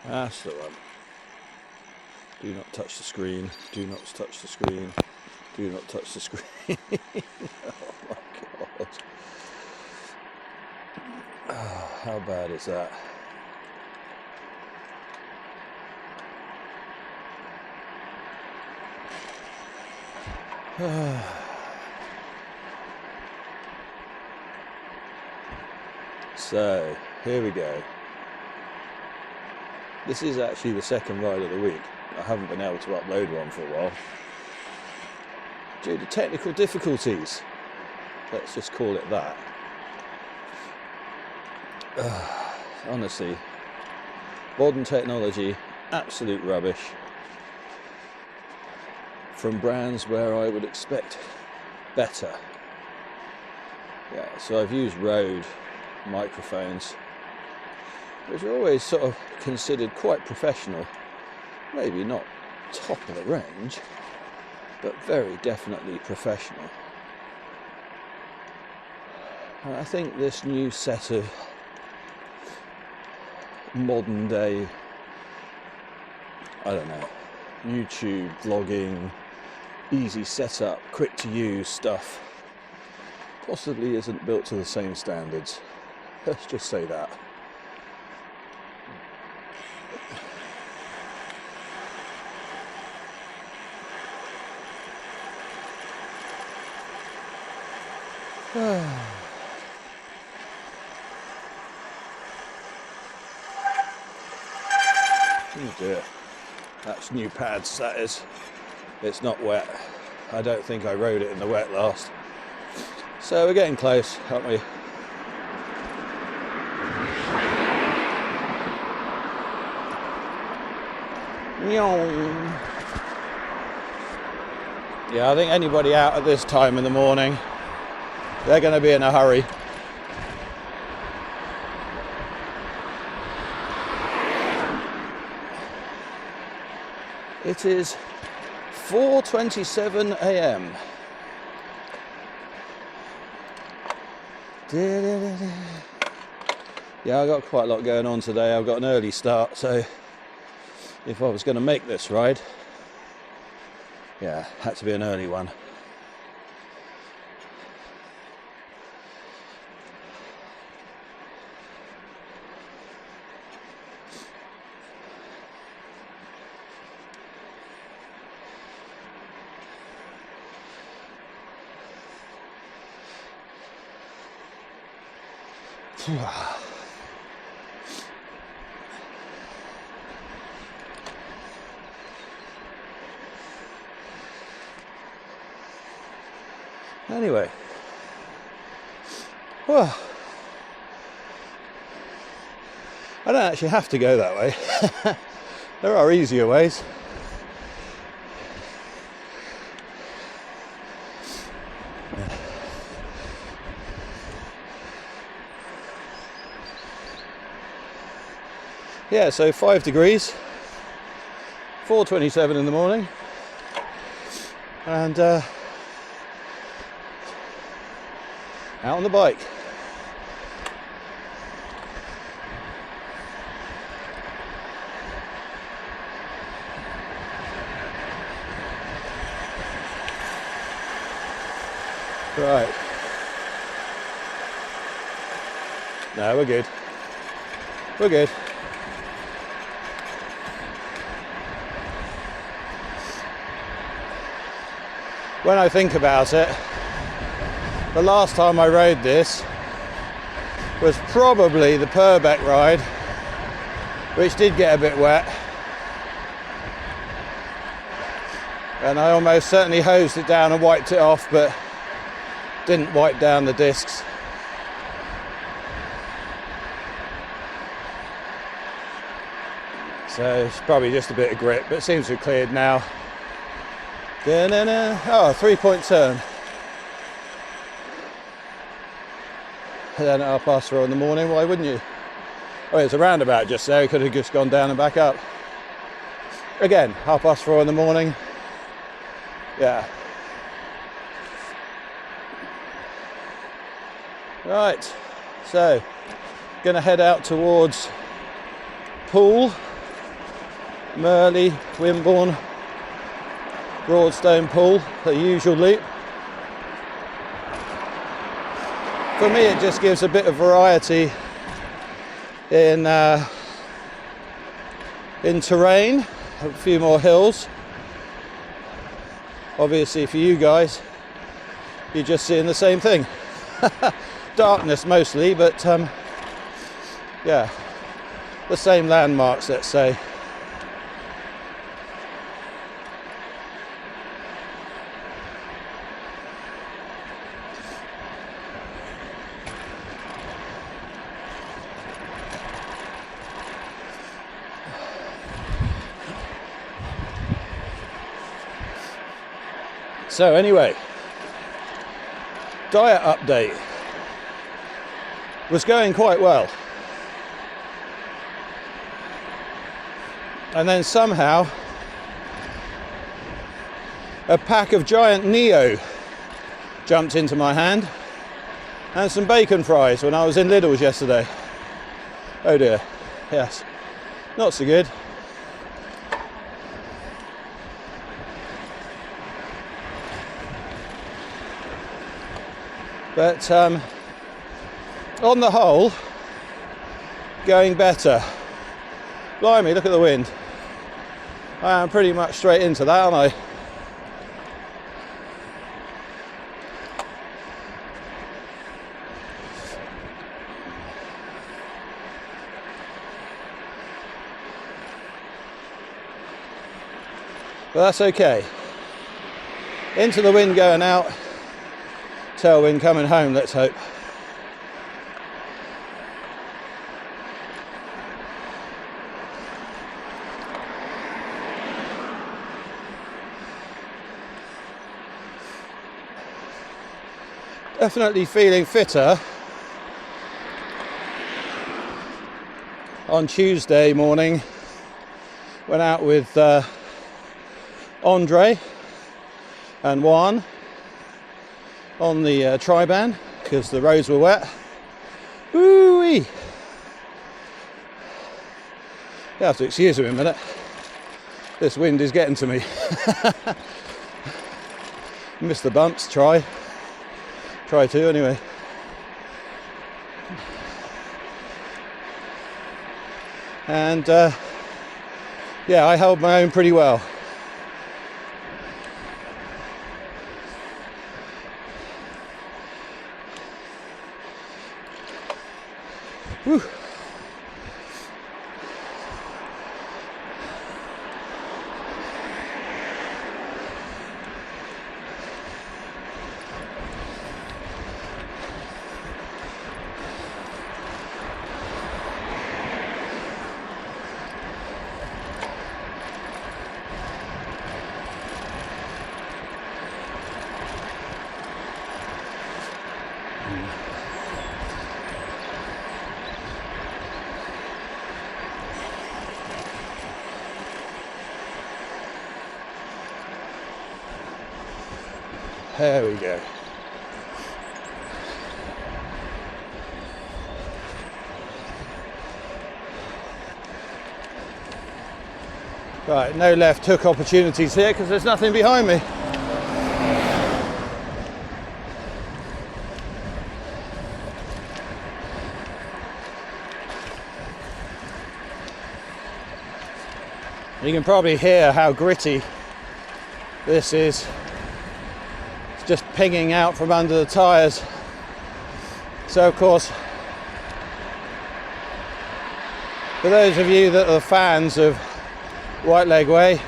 That's the one. Do not touch the screen. Do not touch the screen. Do not touch the screen. Oh my god. Oh, how bad is that? So, here we go. This is actually the second ride of the week. I haven't been able to upload one for a while due to technical difficulties. Let's just call it that. Honestly, modern technology, absolute rubbish. From brands where I would expect better. Yeah, so I've used Rode microphones, which are always sort of considered quite professional. Maybe not top of the range, but very definitely professional. And I think this new set of modern day, I don't know, YouTube vlogging, easy setup, quick to use stuff possibly isn't built to the same standards. Let's just say that. Oh dear. That's new pads, that is. It's not wet. I don't think I rode it in the wet last. So we're getting close, aren't we? Yeah, I think anybody out at this time in the morning, they're going to be in a hurry. It is 4:27 a.m. Yeah, I got quite a lot going on today. I've got an early start, so if I was going to make this ride, yeah, had to be an early one. Anyway, well, I don't actually have to go that way. There are easier ways. Yeah, so 5 degrees, 4:27 in the morning, and out on the bike. Right. No, we're good. We're good. When I think about it, the last time I rode this was probably the Purbeck ride, which did get a bit wet. And I almost certainly hosed it down and wiped it off, but didn't wipe down the discs. So it's probably just a bit of grip, but it seems to have cleared now. Oh, 3-point turn. And then at 4:30 in the morning, why wouldn't you? Oh, it's a roundabout just there, it could have just gone down and back up. Again, 4:30 in the morning. Yeah. Right, so gonna head out towards Poole Merley, Wimborne, Broadstone, Poole, the usual loop. For me, it just gives a bit of variety in terrain, a few more hills. Obviously for you guys, you're just seeing the same thing. Darkness mostly, but yeah, the same landmarks, let's say. So anyway, diet update was going quite well, and then somehow a pack of giant Neo jumped into my hand and some bacon fries when I was in Lidl's yesterday. Oh dear, yes, not so good. But on the whole, going better. Blimey, look at the wind. I am pretty much straight into that, aren't I? But that's okay. Into the wind going out. Tailwind coming home, let's hope. Definitely feeling fitter on Tuesday morning. Went out with Andre and Juan on the Triban because the roads were wet. Woo-wee! You have to excuse me a minute. This wind is getting to me. Missed the bumps, try to anyway. And yeah, I held my own pretty well. Whew. There we go. Right, no left hook opportunities here because there's nothing behind me. You can probably hear how gritty this is. Just pinging out from under the tyres. So of course, for those of you that are fans of White Leg Way,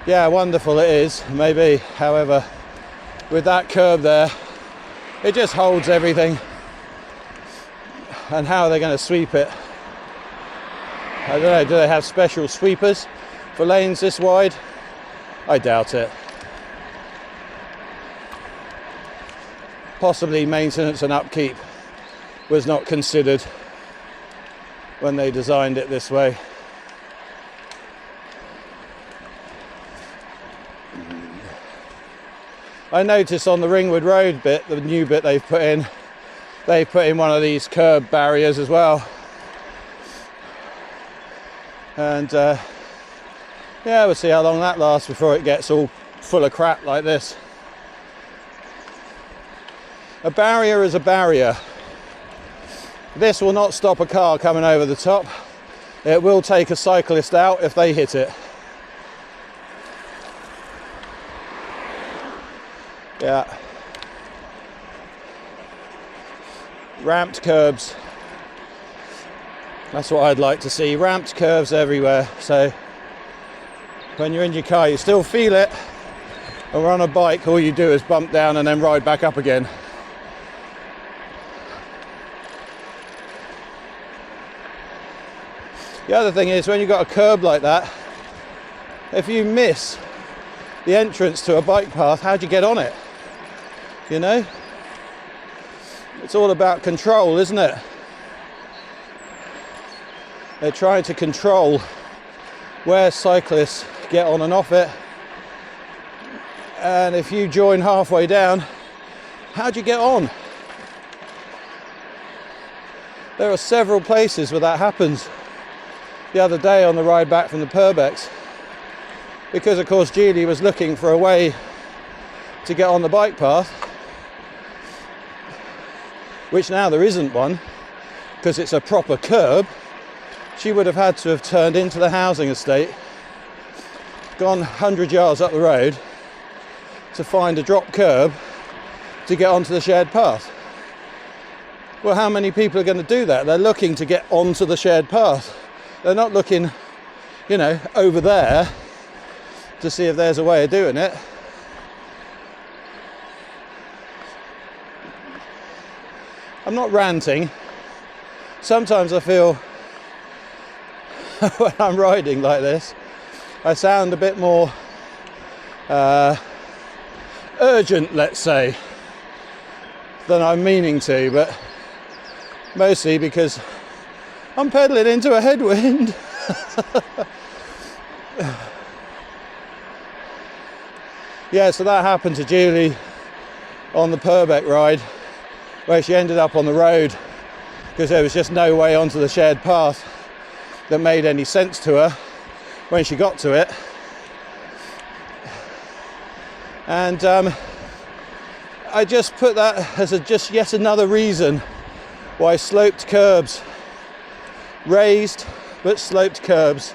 yeah, wonderful it is, maybe. However, with that curb there, it just holds everything. And how are they going to sweep it? I don't know, do they have special sweepers for lanes this wide? I doubt it. Possibly maintenance and upkeep was not considered when they designed it this way. I noticed on the Ringwood Road bit, the new bit they've put in one of these curb barriers as well. And Yeah, we'll see how long that lasts before it gets all full of crap like this. A barrier is a barrier. This will not stop a car coming over the top. It will take a cyclist out if they hit it. Yeah. Ramped curbs. That's what I'd like to see. Ramped curves everywhere. So when you're in your car, you still feel it. Or on a bike, all you do is bump down and then ride back up again. The other thing is, when you've got a curb like that, if you miss the entrance to a bike path, how do you get on it? You know? It's all about control, isn't it? They're trying to control where cyclists get on and off it. And if you join halfway down, how do you get on? There are several places where that happens. The other day on the ride back from the Purbex, because of course Julie was looking for a way to get on the bike path, which now there isn't one because it's a proper curb. She would have had to have turned into the housing estate, gone 100 yards up the road to find a drop curb to get onto the shared path. Well, how many people are going to do that? They're looking to get onto the shared path. They're not looking, you know, over there to see if there's a way of doing it. I'm not ranting. Sometimes I feel when I'm riding like this, I sound a bit more urgent, let's say, than I'm meaning to, but mostly because I'm pedaling into a headwind. Yeah, so that happened to Julie on the Purbeck ride, where she ended up on the road because there was just no way onto the shared path that made any sense to her when she got to it. And I just put that as just yet another reason why sloped curbs, raised but sloped curbs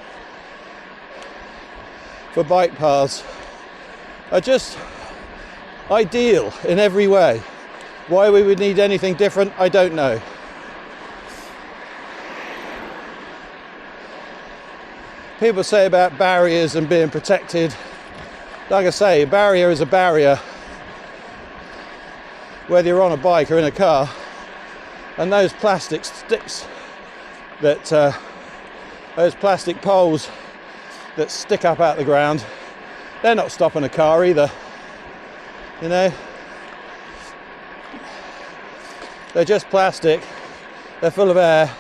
for bike paths, are just ideal in every way. Why we would need anything different, I don't know. People say about barriers and being protected. Like I say, a barrier is a barrier, whether you're on a bike or in a car. And those plastic sticks that, those plastic poles that stick up out the ground, they're not stopping a car either, you know. They're just plastic, they're full of air.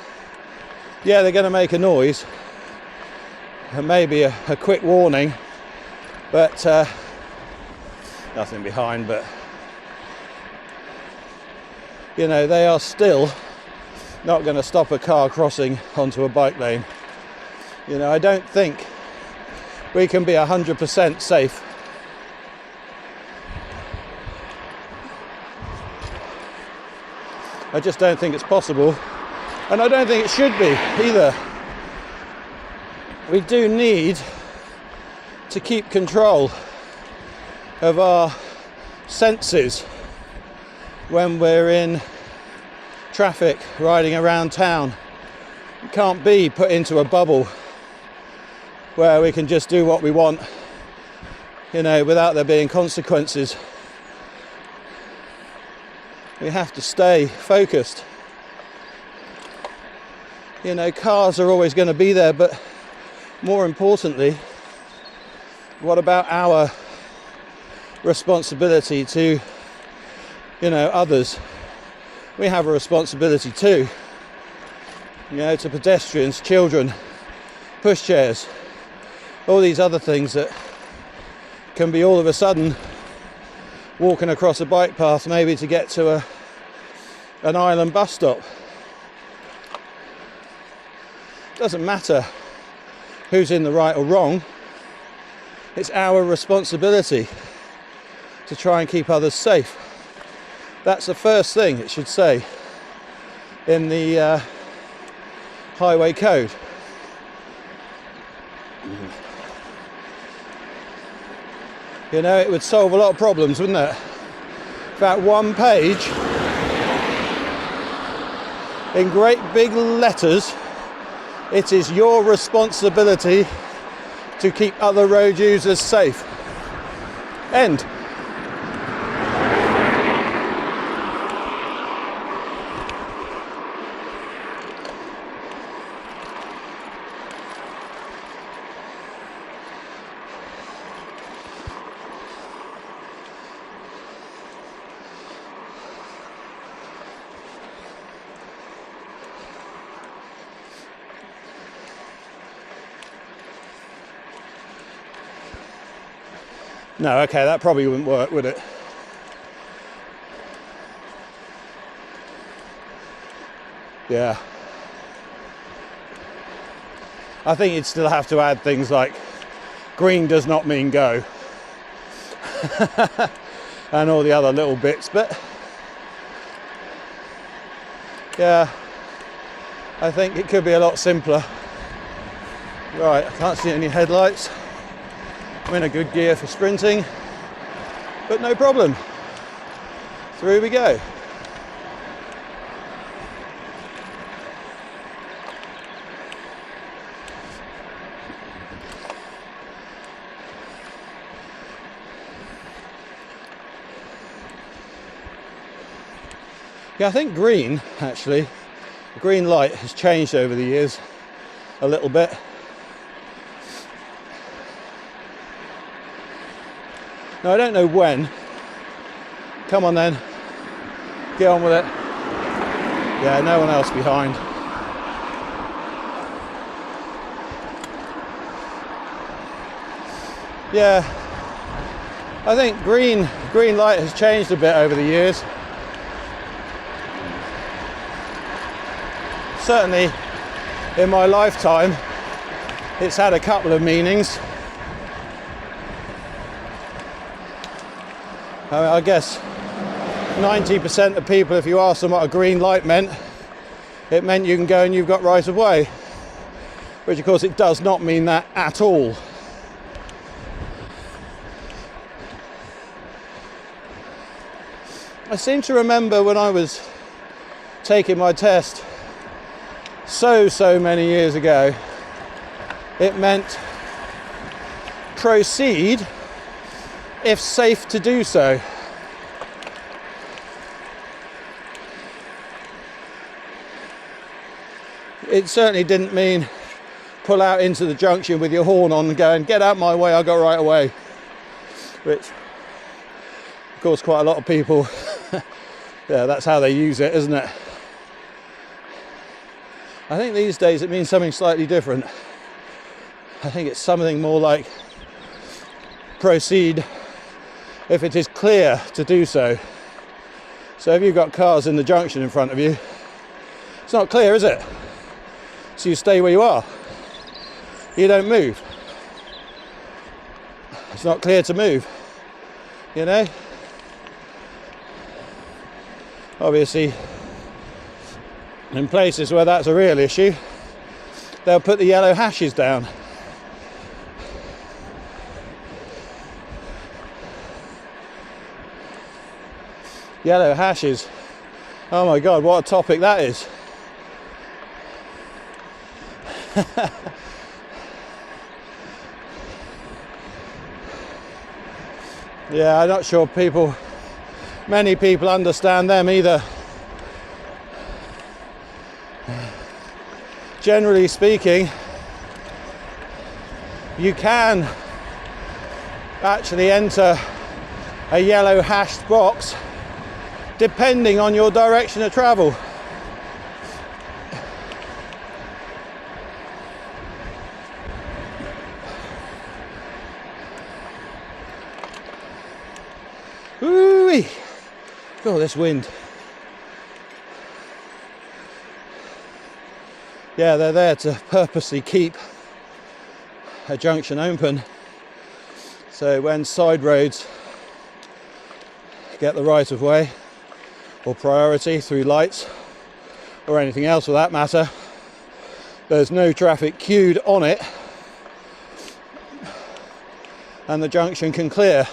Yeah, they're going to make a noise, and maybe a quick warning, but nothing behind, but you know, they are still not going to stop a car crossing onto a bike lane. You know, I don't think we can be 100% safe. I just don't think it's possible, and I don't think it should be either. We do need to keep control of our senses when we're in traffic, riding around town. We can't be put into a bubble where we can just do what we want, you know, without there being consequences. We have to stay focused. You know, cars are always going to be there, but more importantly, what about our responsibility to, you know, others? We have a responsibility too, you know, to pedestrians, children, pushchairs, all these other things that can be all of a sudden walking across a bike path, maybe to get to an island bus stop. Doesn't matter who's in the right or wrong. It's our responsibility to try and keep others safe. That's the first thing it should say in the highway code. You know, it would solve a lot of problems, wouldn't it? About one page in great big letters, it is your responsibility to keep other road users safe. End. No, okay, that probably wouldn't work, would it? Yeah. I think you'd still have to add things like green does not mean go. And all the other little bits, but yeah, I think it could be a lot simpler. Right, I can't see any headlights. I'm in a good gear for sprinting, but no problem. Through we go. Yeah, I think green, actually, the green light has changed over the years a little bit. Now, I don't know when. Come on then, get on with it. Yeah, no one else behind. Yeah, I think green light has changed a bit over the years. Certainly in my lifetime, it's had a couple of meanings. I guess 90% of people, if you ask them what a green light meant, it meant you can go and you've got right of way, which of course it does not mean that at all. I seem to remember when I was taking my test so many years ago, it meant proceed if safe to do so. It certainly didn't mean pull out into the junction with your horn on and go and get out my way, I got right away. Which, of course, quite a lot of people, yeah, that's how they use it, isn't it? I think these days it means something slightly different. I think it's something more like proceed if it is clear to do so. So if you've got cars in the junction in front of you, it's not clear, is it? So you stay where you are. You don't move. It's not clear to move, you know? Obviously, in places where that's a real issue, they'll put the yellow hashes down. Yellow hashes. Oh my God, what a topic that is. Yeah, I'm not sure many people understand them either. Generally speaking, you can actually enter a yellow hashed box depending on your direction of travel. Ooh-wee. Oh, this wind. Yeah, they're there to purposely keep a junction open So when side roads get the right of way or priority through lights or anything else for that matter, there's no traffic queued on it and the junction can clear.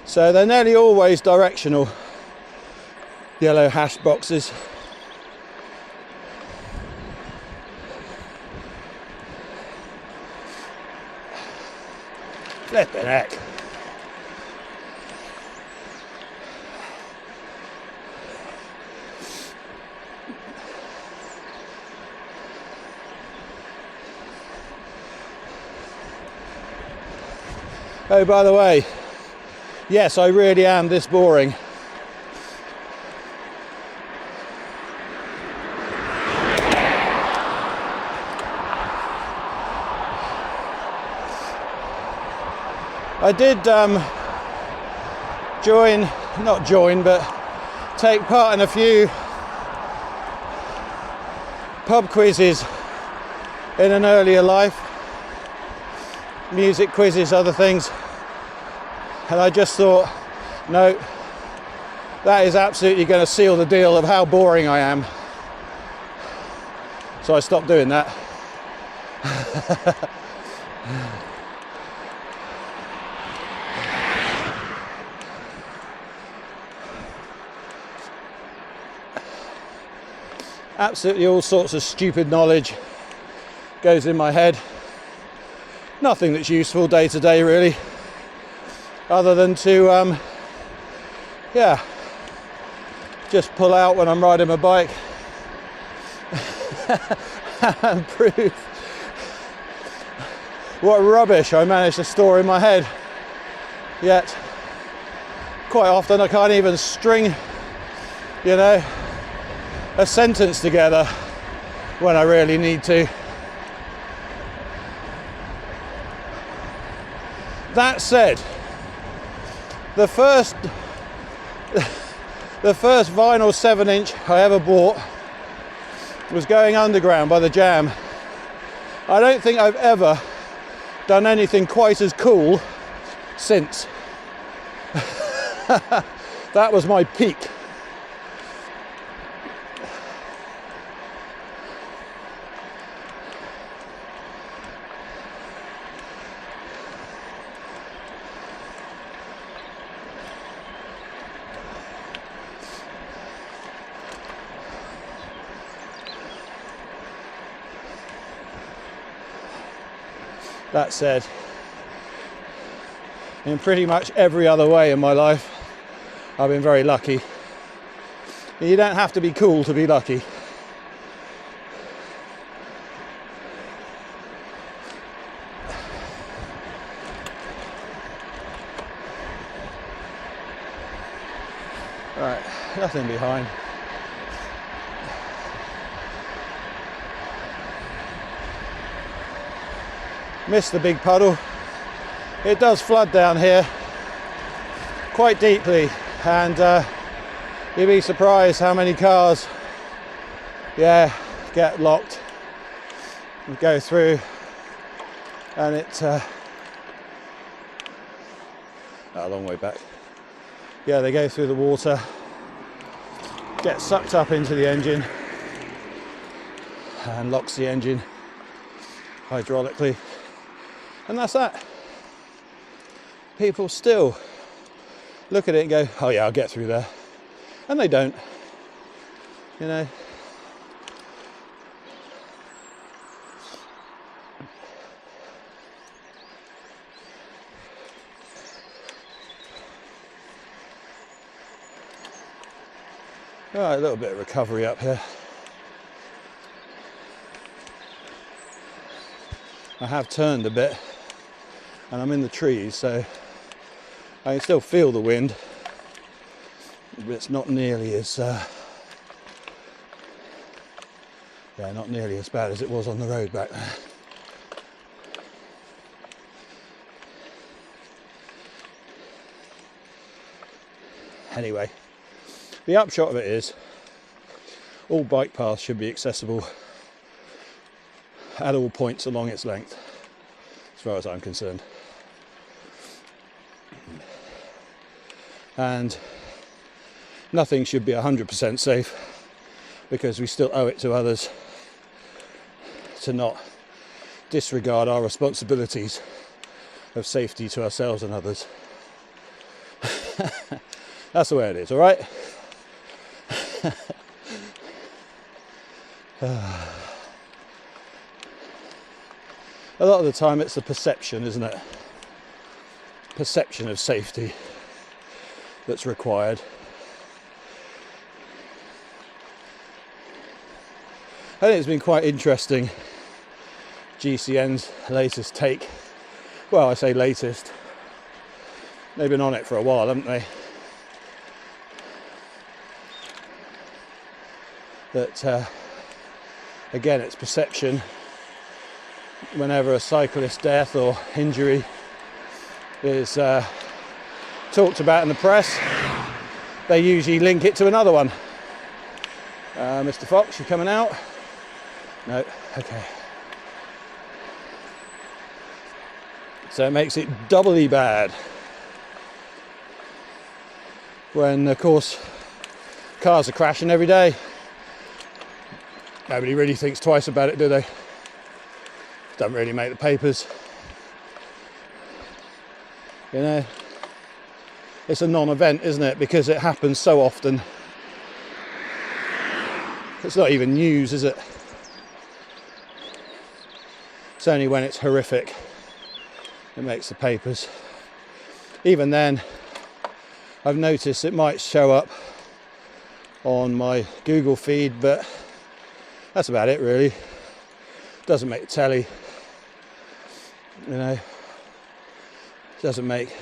So they're nearly always directional, yellow hash boxes. Flippin' heck. Oh, by the way, yes, I really am this boring. I did take part in a few pub quizzes in an earlier life, music quizzes, other things, and I just thought, no, that is absolutely going to seal the deal of how boring I am. So I stopped doing that. Absolutely all sorts of stupid knowledge goes in my head. Nothing that's useful day to day really, other than to just pull out when I'm riding my bike and prove what rubbish I managed to store in my head. Yet quite often I can't even string, a sentence together when I really need to. That said, the first vinyl 7-inch I ever bought was going underground by the Jam. I don't think I've ever done anything quite as cool since. That was my peak. That said, in pretty much every other way in my life, I've been very lucky. You don't have to be cool to be lucky. Right, nothing behind. Missed the big puddle. It does flood down here quite deeply, and you'd be surprised how many cars get locked and go through, and it's a long way back. They go through the water, get sucked up into the engine and locks the engine hydraulically. And that's that. People still look at it and go, oh yeah, I'll get through there. And they don't. Right, a little bit of recovery up here. I have turned a bit and I'm in the trees, so I can still feel the wind, but it's not nearly as not nearly as bad as it was on the road back there. Anyway, the upshot of it is all bike paths should be accessible at all points along its length, as far as I'm concerned. And nothing should be 100% safe, because we still owe it to others to not disregard our responsibilities of safety to ourselves and others. That's the way it is, all right? A lot of the time it's the perception, isn't it? Perception of safety that's required. I think it's been quite interesting, GCN's latest take. Well, I say latest. They've been on it for a while, haven't they? That, again, it's perception. Whenever a cyclist death or injury is talked about in the press, they usually link it to another one. Mr. Fox, you coming out? No, okay. So it makes it doubly bad when, of course, cars are crashing every day. Nobody really thinks twice about it, do they? Don't really make the papers. You know, it's a non-event, isn't it? Because it happens so often. It's not even news, is it? It's only when it's horrific it makes the papers. Even then, I've noticed it might show up on my Google feed, but that's about it really. Doesn't make the telly, you know. Doesn't make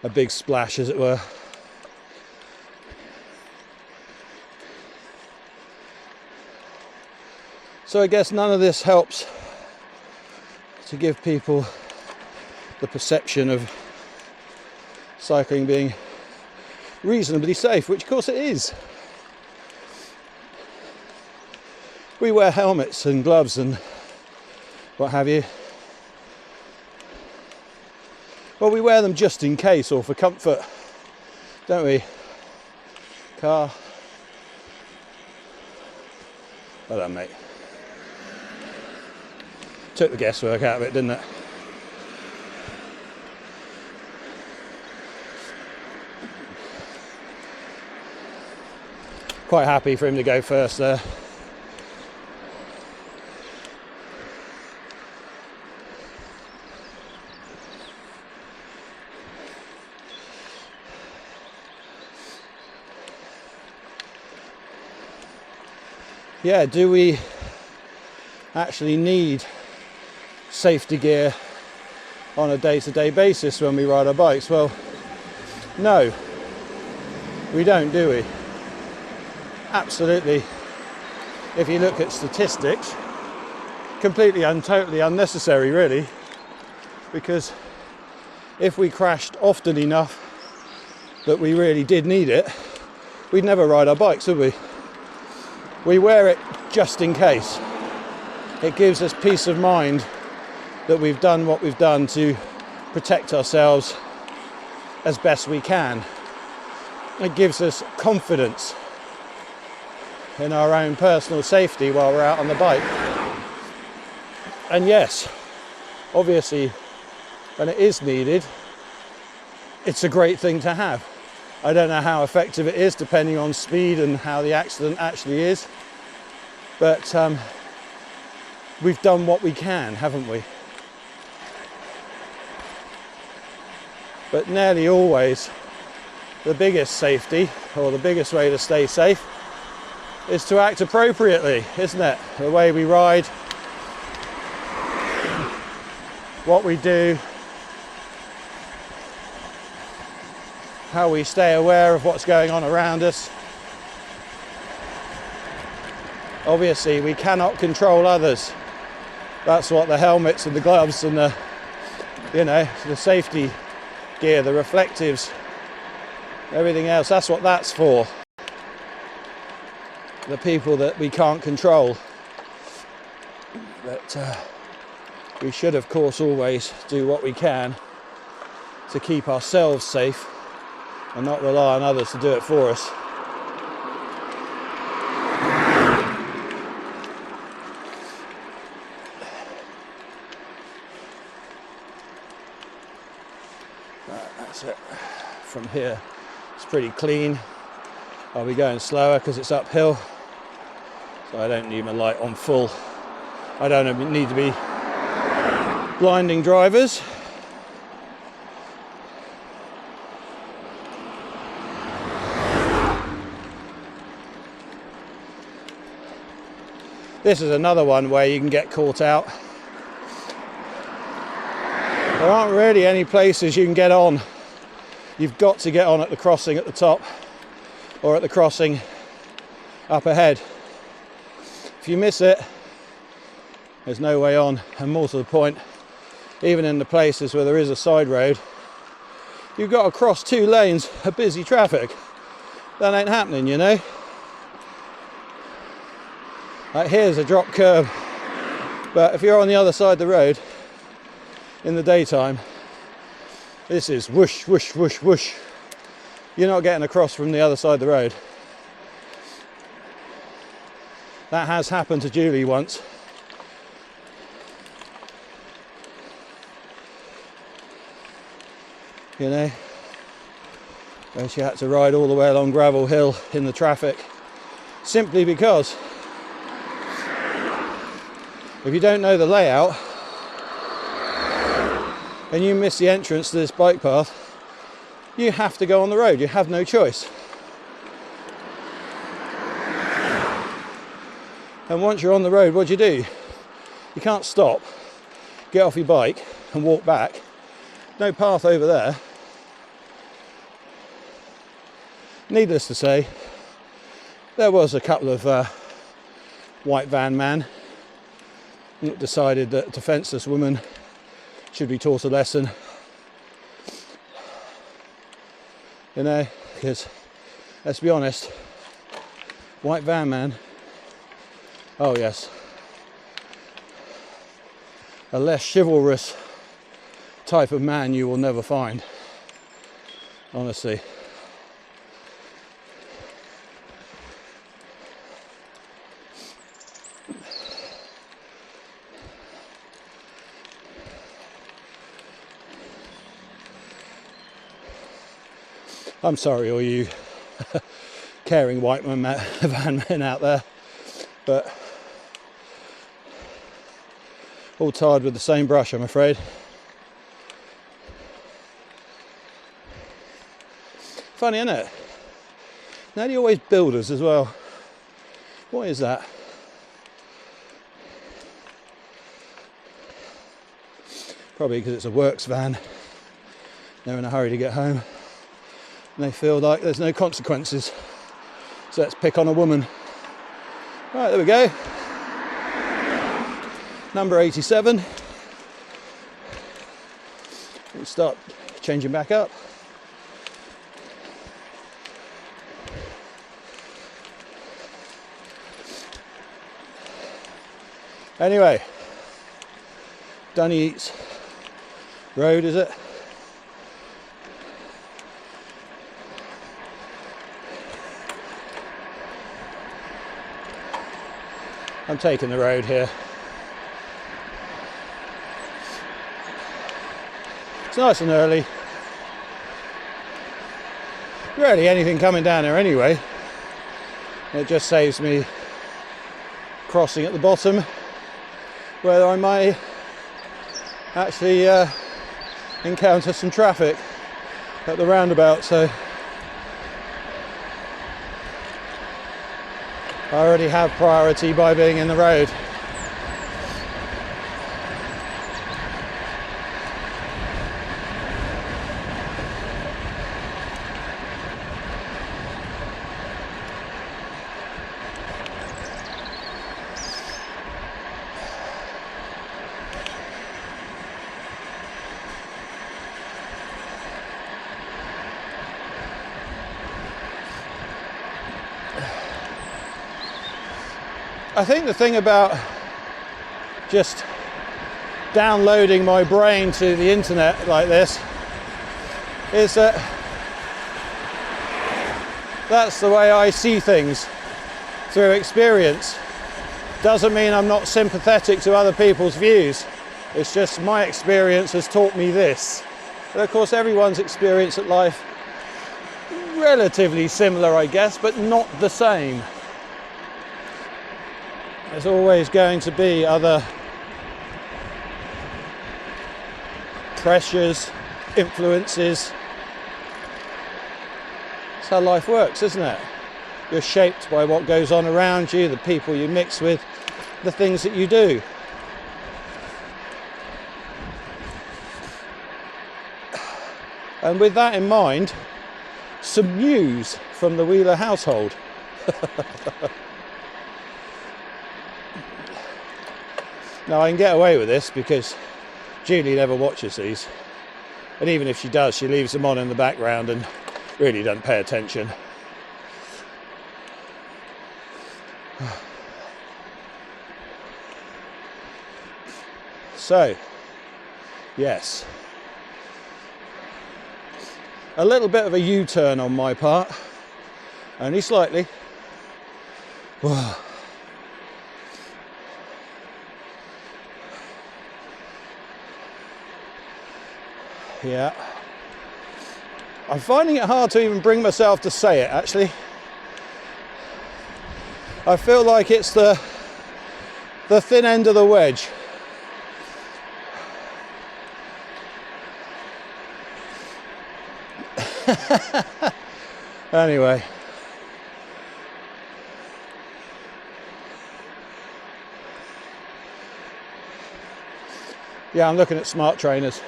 a big splash, as it were. So I guess none of this helps to give people the perception of cycling being reasonably safe, which of course it is. We wear helmets and gloves and what have you. Well, we wear them just in case, or for comfort, don't we? Car. Well done, mate. Took the guesswork out of it, didn't it? Quite happy for him to go first there. Yeah, do we actually need safety gear on a day-to-day basis when we ride our bikes? Well, no, we don't, do we? Absolutely. If you look at statistics, completely and totally unnecessary, really, because if we crashed often enough that we really did need it, we'd never ride our bikes, would we? We wear it just in case. It gives us peace of mind that we've done what we've done to protect ourselves as best we can. It gives us confidence in our own personal safety while we're out on the bike. And yes, obviously, when it is needed, it's a great thing to have. I don't know how effective it is, depending on speed and how the accident actually is, but we've done what we can, haven't we? But nearly always, the biggest safety, or the biggest way to stay safe, is to act appropriately, isn't it? The way we ride, what we do, how we stay aware of what's going on around us. Obviously, we cannot control others. That's what the helmets and the gloves and the, you know, the safety gear, the reflectives, everything else, that's what that's for. The people that we can't control. that we should, of course, always do what we can to keep ourselves safe and not rely on others to do it for us. That's it. From here, it's pretty clean. I'll be going slower because it's uphill, so I don't need my light on full. I don't need to be blinding drivers. This is another one where you can get caught out. There aren't really any places you can get on. You've got to get on at the crossing at the top or at the crossing up ahead. If you miss it, there's no way on. And more to the point, even in the places where there is a side road, you've got to cross 2 lanes of busy traffic. That ain't happening, you know. Like, here's a drop curb, but if you're on the other side of the road in the daytime, this is whoosh, whoosh, whoosh, whoosh. You're not getting across from the other side of the road. That has happened to Julie once. You know, where she had to ride all the way along Gravel Hill in the traffic, simply because if you don't know the layout and you miss the entrance to this bike path, you have to go on the road. You have no choice. And once you're on the road, what do? You can't stop, get off your bike and walk back. No path over there. Needless to say, there was a couple of white van men who decided that a defenceless woman should be taught a lesson. You know, because let's be honest, white van man, oh yes, a less chivalrous type of man you will never find, honestly. I'm sorry, all you caring white van men out there, but all tarred with the same brush, I'm afraid. Funny, isn't it? Now you always builders as well. What is that? Probably because it's a works van. They're in a hurry to get home. And they feel like there's no consequences. So let's pick on a woman. Right, there we go. Number 87. We'll start changing back up. Anyway, Dunny Eats Road, is it? I'm taking the road here. It's nice and early. Rarely anything coming down there anyway. It just saves me crossing at the bottom, where I might actually encounter some traffic at the roundabout, so I already have priority by being in the road. I think the thing about just downloading my brain to the internet like this, is that that's the way I see things through experience. Doesn't mean I'm not sympathetic to other people's views. It's just my experience has taught me this. But of course, everyone's experience at life relatively similar, I guess, but not the same. There's always going to be other pressures, influences. That's how life works, isn't it? You're shaped by what goes on around you, the people you mix with, the things that you do. And with that in mind, some news from the Wheeler household. Now, I can get away with this because Julie never watches these. And even if she does, she leaves them on in the background and really doesn't pay attention. So, yes. A little bit of a U-turn on my part, only slightly. Yeah. I'm finding it hard to even bring myself to say it, actually. I feel like it's the thin end of the wedge. Anyway, yeah, I'm looking at smart trainers.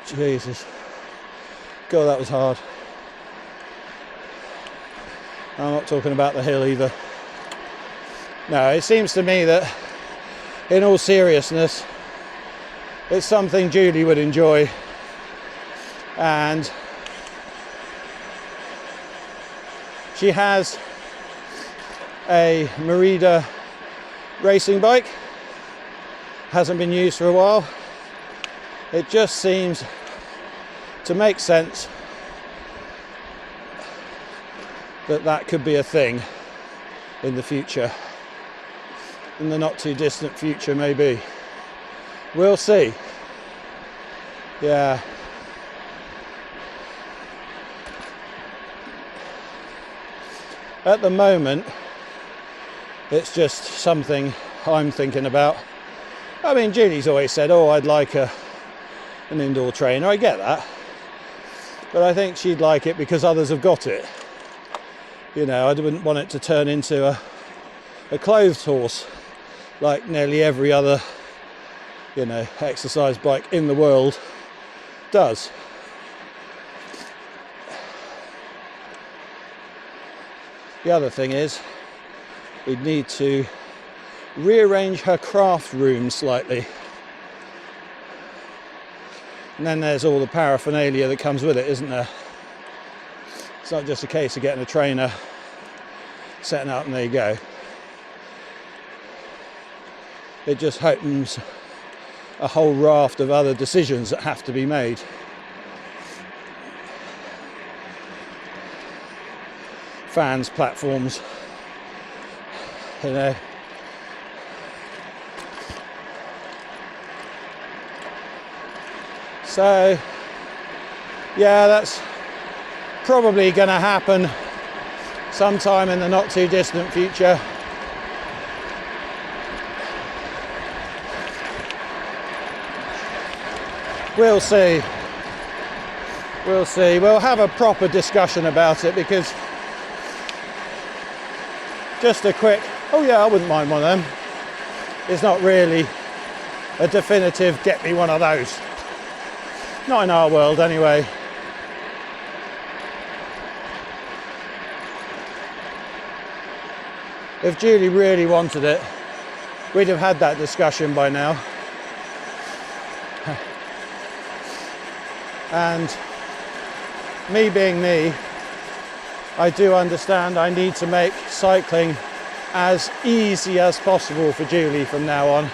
Jesus, God, that was hard. I'm not talking about the hill either. No, it seems to me that, in all seriousness, it's something Julie would enjoy, and she has a Merida racing bike, hasn't been used for a while. It just seems to make sense that that could be a thing in the future, in the not too distant future maybe. We'll see. Yeah. At the moment, it's just something I'm thinking about. I mean, Julie's always said, oh, I'd like an indoor trainer. I get that. But I think she'd like it because others have got it. You know, I wouldn't want it to turn into a clothes horse like nearly every other, you know, exercise bike in the world does. The other thing is, we'd need to rearrange her craft room slightly. And then there's all the paraphernalia that comes with it, isn't there? It's not just a case of getting a trainer, setting up and there you go. It just opens a whole raft of other decisions that have to be made. Fans, platforms, you know. So, yeah, that's probably going to happen sometime in the not too distant future. We'll see. We'll see. We'll have a proper discussion about it, because just a quick, oh yeah, I wouldn't mind one of them, it's not really a definitive get me one of those. Not in our world anyway. If Julie really wanted it, we'd have had that discussion by now. And me being me, I do understand I need to make cycling as easy as possible for Julie from now on.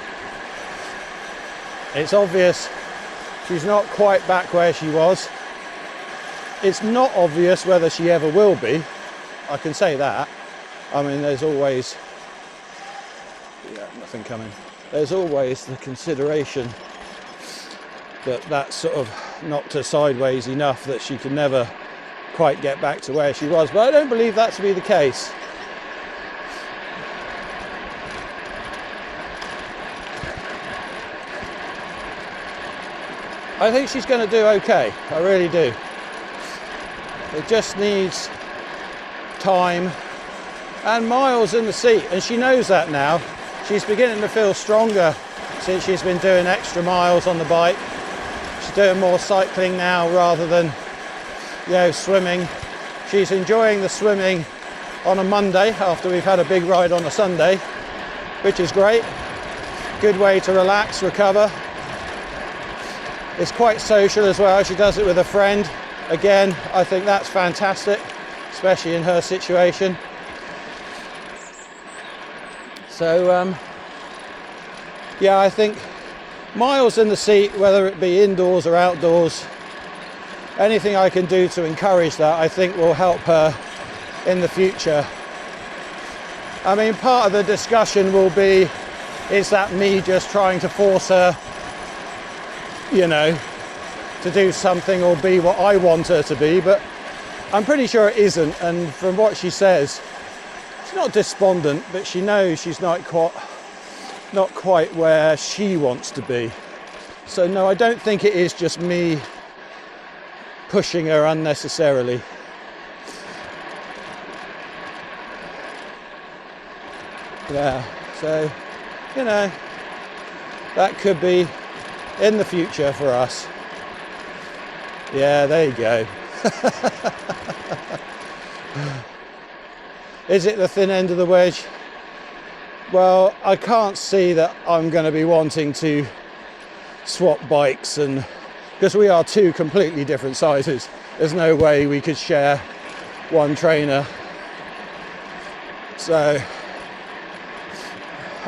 It's obvious she's not quite back where she was. It's not obvious whether she ever will be. I can say that. I mean, there's always, yeah, nothing coming. There's always the consideration that that's sort of knocked her sideways enough that she can never quite get back to where she was. But I don't believe that to be the case. I think she's going to do okay. I really do. It just needs time and miles in the seat, and she knows that now. She's beginning to feel stronger since she's been doing extra miles on the bike. She's doing more cycling now rather than, you know, swimming. She's enjoying the swimming on a Monday after we've had a big ride on a Sunday, which is great. Good way to relax, recover. It's quite social as well. She does it with a friend. Again, I think that's fantastic, especially in her situation. So, yeah, I think miles in the seat, whether it be indoors or outdoors, anything I can do to encourage that, I think will help her in the future. I mean, part of the discussion will be, is that me just trying to force her, you know, to do something or be what I want her to be? But I'm pretty sure it isn't. And from what she says, she's not despondent, but she knows she's not quite where she wants to be. So no, I don't think it is just me pushing her unnecessarily. Yeah, so, you know, that could be in the future for us. Yeah, there you go. Is it the thin end of the wedge? Well, I can't see that I'm going to be wanting to swap bikes, and because we are two completely different sizes, there's no way we could share one trainer. So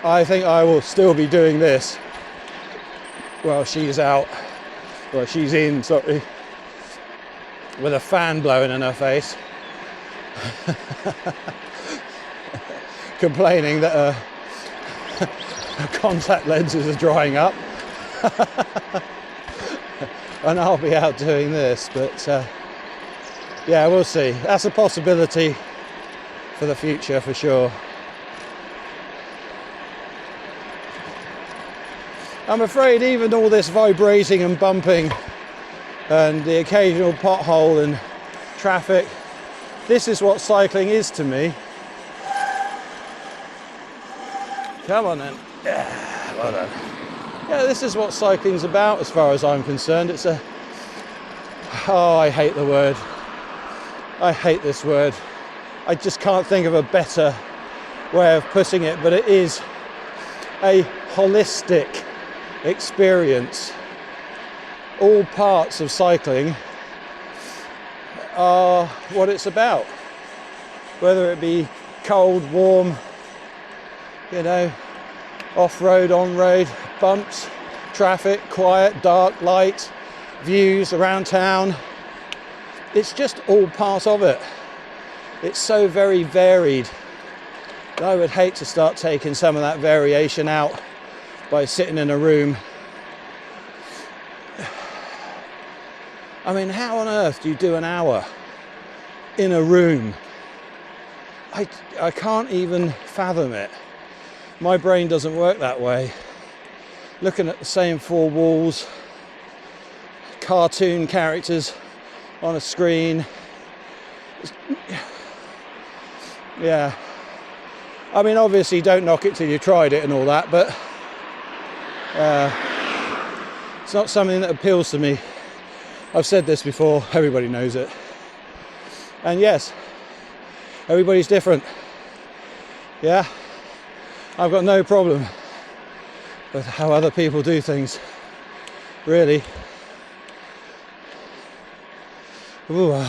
I think I will still be doing this while she's out, well, she's in, sorry, with a fan blowing in her face, complaining that her contact lenses are drying up. And I'll be out doing this, but yeah, we'll see. That's a possibility for the future for sure. I'm afraid even all this vibrating and bumping and the occasional pothole and traffic, this is what cycling is to me. Come on then. Yeah, well done. Yeah, this is what cycling's about as far as I'm concerned. It's a... Oh, I hate the word. I hate this word. I just can't think of a better way of putting it, but it is a holistic experience. All parts of cycling are what it's about, whether it be cold, warm, you know, off-road, on-road, bumps, traffic, quiet, dark, light, views around town. It's just all part of it. It's so very varied. I would hate to start taking some of that variation out by sitting in a room. I mean, how on earth do you do an hour in a room? I can't even fathom it. My brain doesn't work that way. Looking at the same four walls, cartoon characters on a screen. Yeah. I mean, obviously don't knock it till you tried it and all that, but it's not something that appeals to me. I've said this before, everybody knows it. And yes, everybody's different. Yeah, I've got no problem with how other people do things, really. Ooh.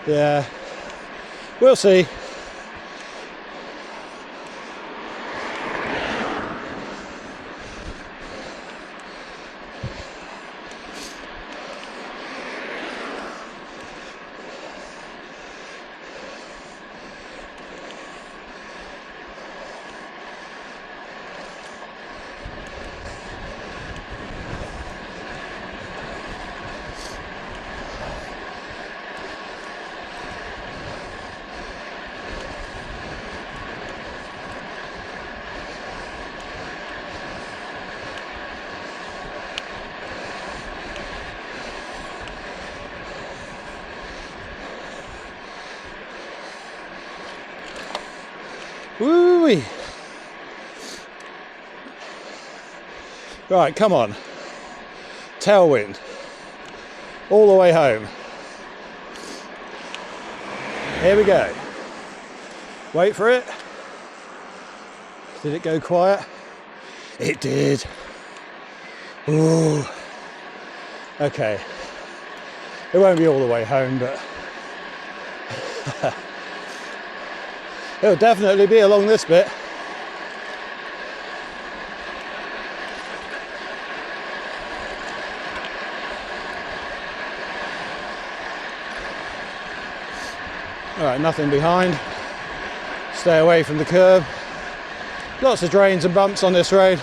Yeah, we'll see. Woo-wee. Right, come on. Tailwind. All the way home. Here we go. Wait for it. Did it go quiet? It did. Ooh. Okay. It won't be all the way home, but it'll definitely be along this bit. All right, nothing behind. Stay away from the curb. Lots of drains and bumps on this road.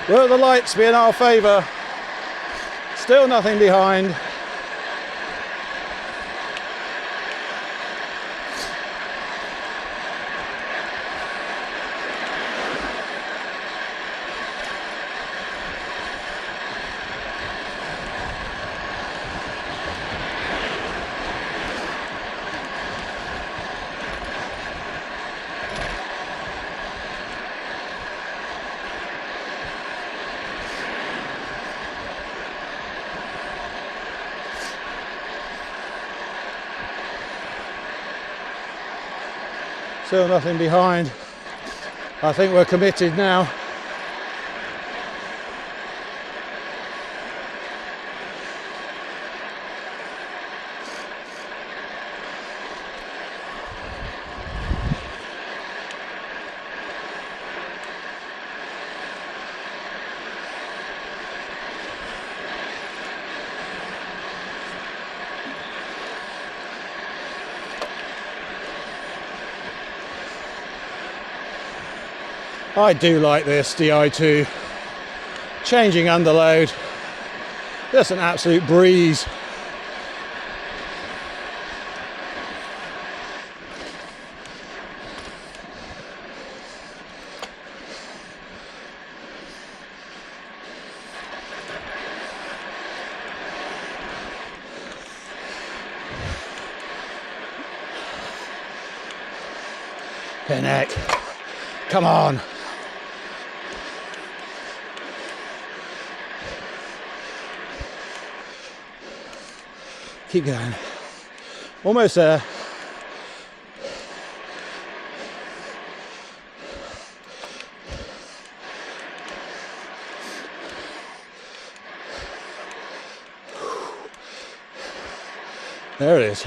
Will the lights be in our favour? Still nothing behind. Still nothing behind. I think we're committed now. I do like this Di2, changing underload, just an absolute breeze. Pinnock, come on. Keep going. Almost there. There it is.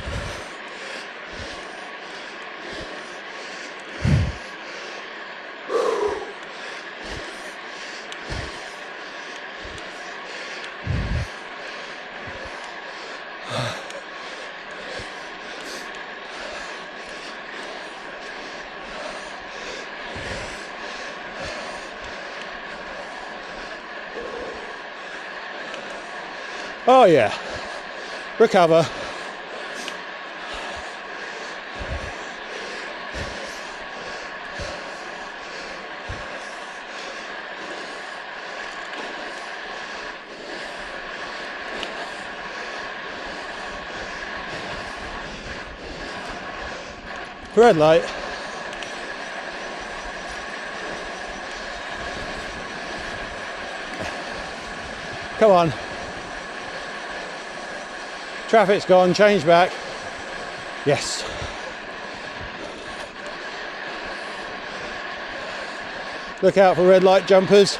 Oh yeah, recover. Red light. Come on. Traffic's gone, change back. Yes. Look out for red light jumpers.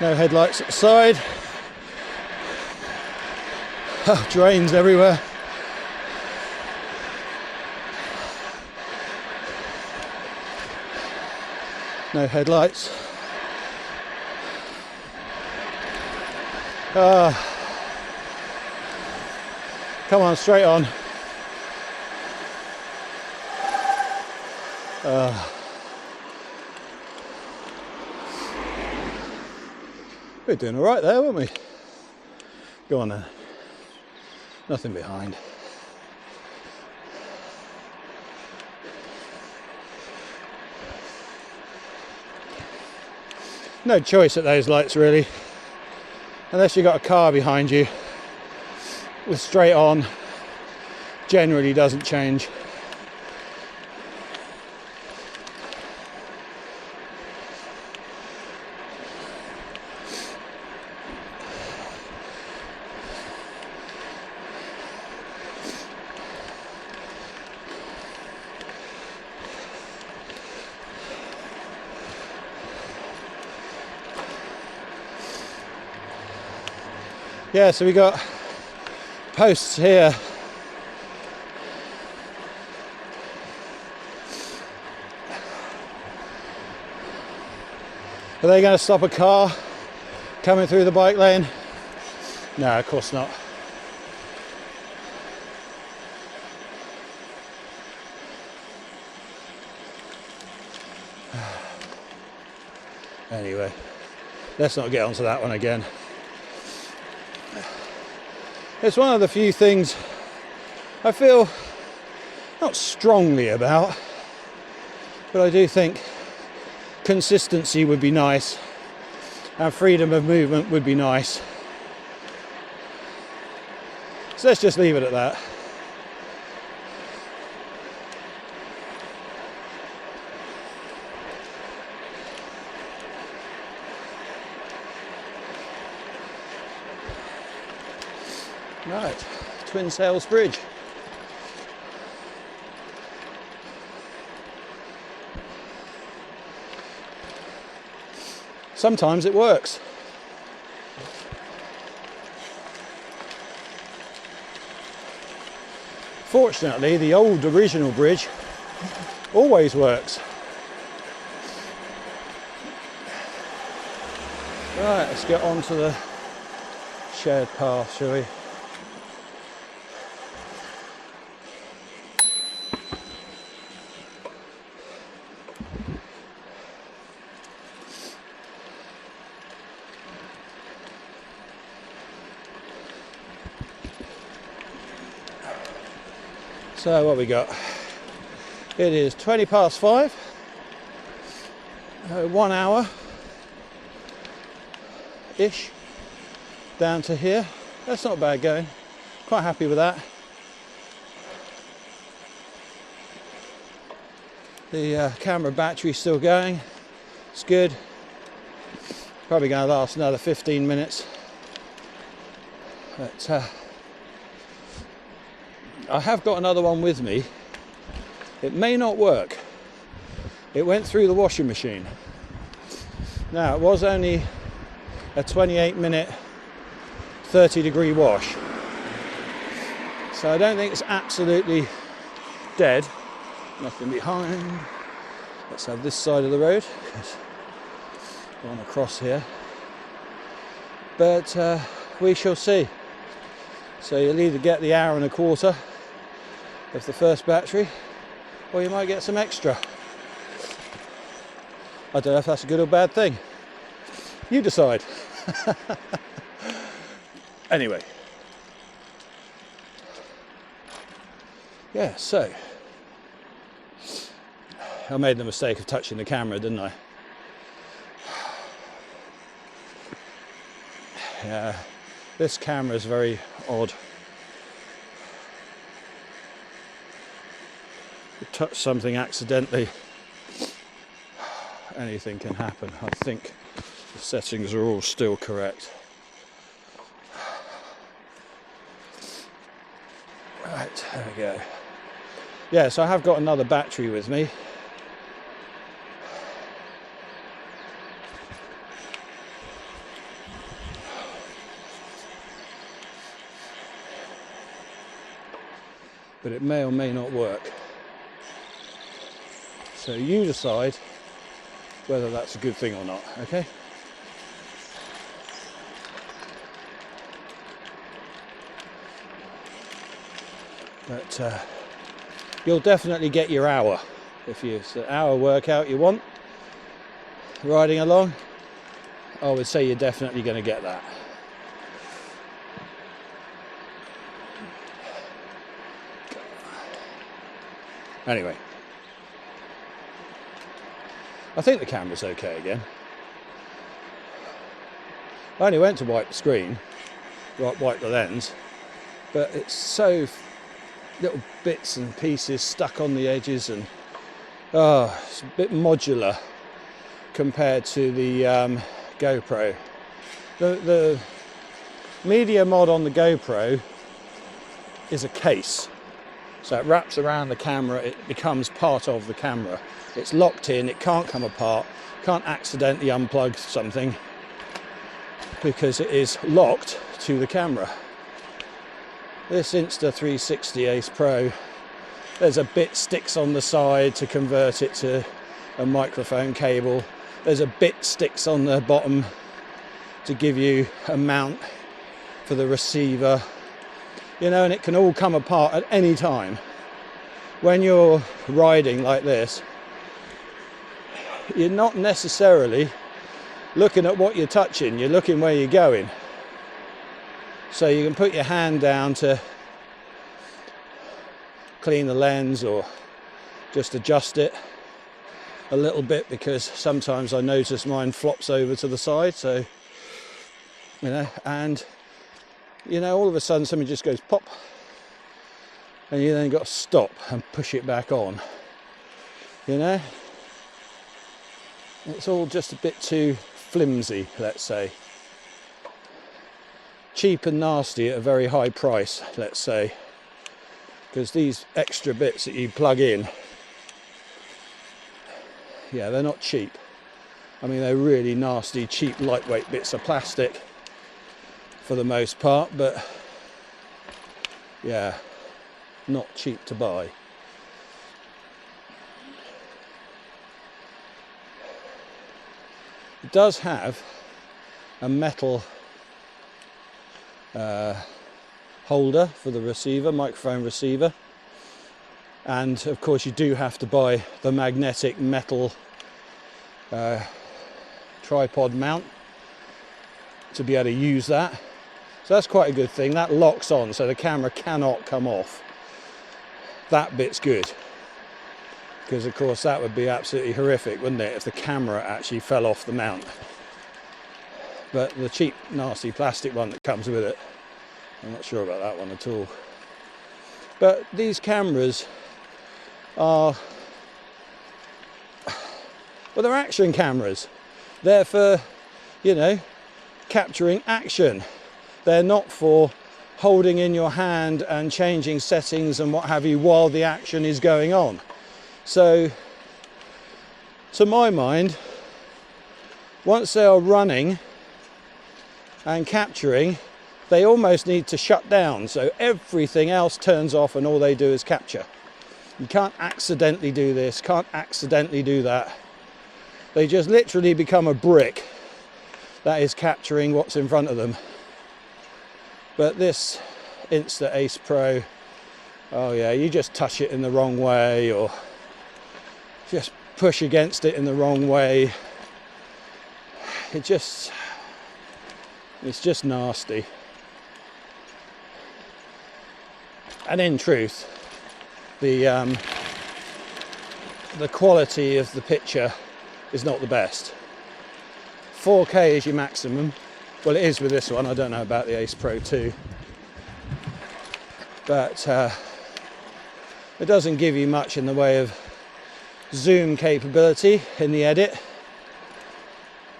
No headlights at the side. Oh, drains everywhere. No headlights. Come on, straight on. We're doing all right there, weren't we? Go on then. Nothing behind. No choice at those lights really, unless you've got a car behind you. With straight on, generally doesn't change. Yeah, so we got posts here. Are they going to stop a car coming through the bike lane? No, of course not. Anyway, let's not get onto that one again. It's one of the few things I feel not strongly about, but I do think consistency would be nice and freedom of movement would be nice. So let's just leave it at that. Right, Twin Sails Bridge. Sometimes it works. Fortunately, the old original bridge always works. Right, let's get on to the shared path, shall we? So what we got? It is 20 past 5, 1 hour ish down to here. That's not bad going, quite happy with that. The camera battery's still going, it's good. Probably going to last another 15 minutes. But I have got another one with me. It may not work. It went through the washing machine. Now, it was only a 28-minute, 30-degree wash. So I don't think it's absolutely dead. Nothing behind. Let's have this side of the road, because we're on across here. But we shall see. So you'll either get the hour and a quarter of the first battery, or you might get some extra. I don't know if that's a good or bad thing. You decide. Anyway. Yeah, so I made the mistake of touching the camera, didn't I? Yeah, this camera is very odd. You touch something accidentally, anything can happen. I think the settings are all still correct. Right, there we go. Yeah, so I have got another battery with me. But it may or may not work. So you decide whether that's a good thing or not, okay? But you'll definitely get your hour. If it's an hour workout you want, riding along, I would say you're definitely going to get that. Anyway, I think the camera's okay again. I only went to wipe the screen, wipe the lens, but it's so little bits and pieces stuck on the edges, and it's a bit modular compared to the GoPro. The media mod on the GoPro is a case. So it wraps around the camera, it becomes part of the camera. It's locked in, it can't come apart, can't accidentally unplug something because it is locked to the camera. This Insta360 Ace Pro, there's a bit sticks on the side to convert it to a microphone cable. There's a bit sticks on the bottom to give you a mount for the receiver. You know, and it can all come apart at any time. When you're riding like this, you're not necessarily looking at what you're touching, you're looking where you're going. So you can put your hand down to clean the lens or just adjust it a little bit, because sometimes I notice mine flops over to the side, so you know, and you know, all of a sudden something just goes pop, and you then got to stop and push it back on. You know, it's all just a bit too flimsy, let's say. Cheap and nasty at a very high price, let's say, because these extra bits that you plug in, yeah, they're not cheap. I mean, they're really nasty, cheap, lightweight bits of plastic for the most part, but yeah, not cheap to buy. It does have a metal holder for the receiver, microphone receiver, and of course you do have to buy the magnetic metal tripod mount to be able to use that. So that's quite a good thing. That locks on, so the camera cannot come off. That bit's good, because of course that would be absolutely horrific, wouldn't it, if the camera actually fell off the mount. But the cheap, nasty plastic one that comes with it, I'm not sure about that one at all. But these cameras are, well, they're action cameras. They're for, you know, capturing action. They're not for holding in your hand and changing settings and what have you while the action is going on. So, to my mind, once they are running and capturing, they almost need to shut down, so everything else turns off and all they do is capture. You can't accidentally do this, can't accidentally do that. They just literally become a brick that is capturing what's in front of them. But this Insta Ace Pro, oh yeah, you just touch it in the wrong way, or just push against it in the wrong way. It's just nasty. And in truth, the quality of the picture is not the best. 4K is your maximum. Well, it is with this one. I don't know about the Ace Pro 2. But it doesn't give you much in the way of zoom capability in the edit.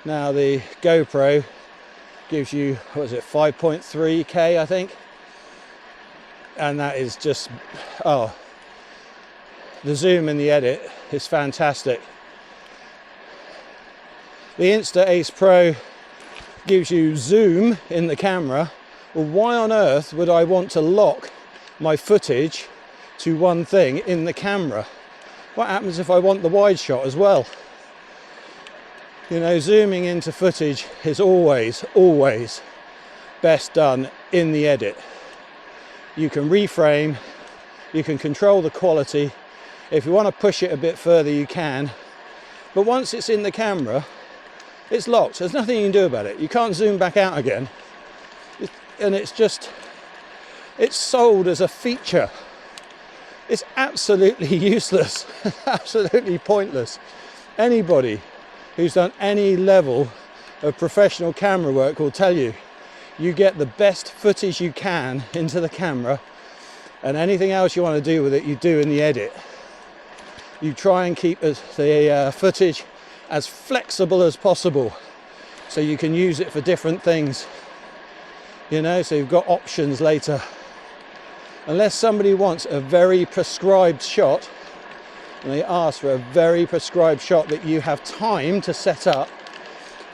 Now the GoPro gives you, what is it, 5.3K I think, and that is just, oh, the zoom in the edit is fantastic. The Insta Ace Pro gives you zoom in the camera. Well, why on earth would I want to lock my footage to one thing in the camera? What happens if I want the wide shot as well? You know, zooming into footage is always best done in the edit. You can reframe, you can control the quality. If you want to push it a bit further, you can. But once it's in the camera, it's locked. There's nothing you can do about it. You can't zoom back out again. And it's sold as a feature. It's absolutely useless, absolutely pointless. Anybody who's done any level of professional camera work will tell you, you get the best footage you can into the camera, and anything else you want to do with it, you do in the edit. You try and keep the footage as flexible as possible, so you can use it for different things. You know, so you've got options later. Unless somebody wants a very prescribed shot, and they ask for a very prescribed shot that you have time to set up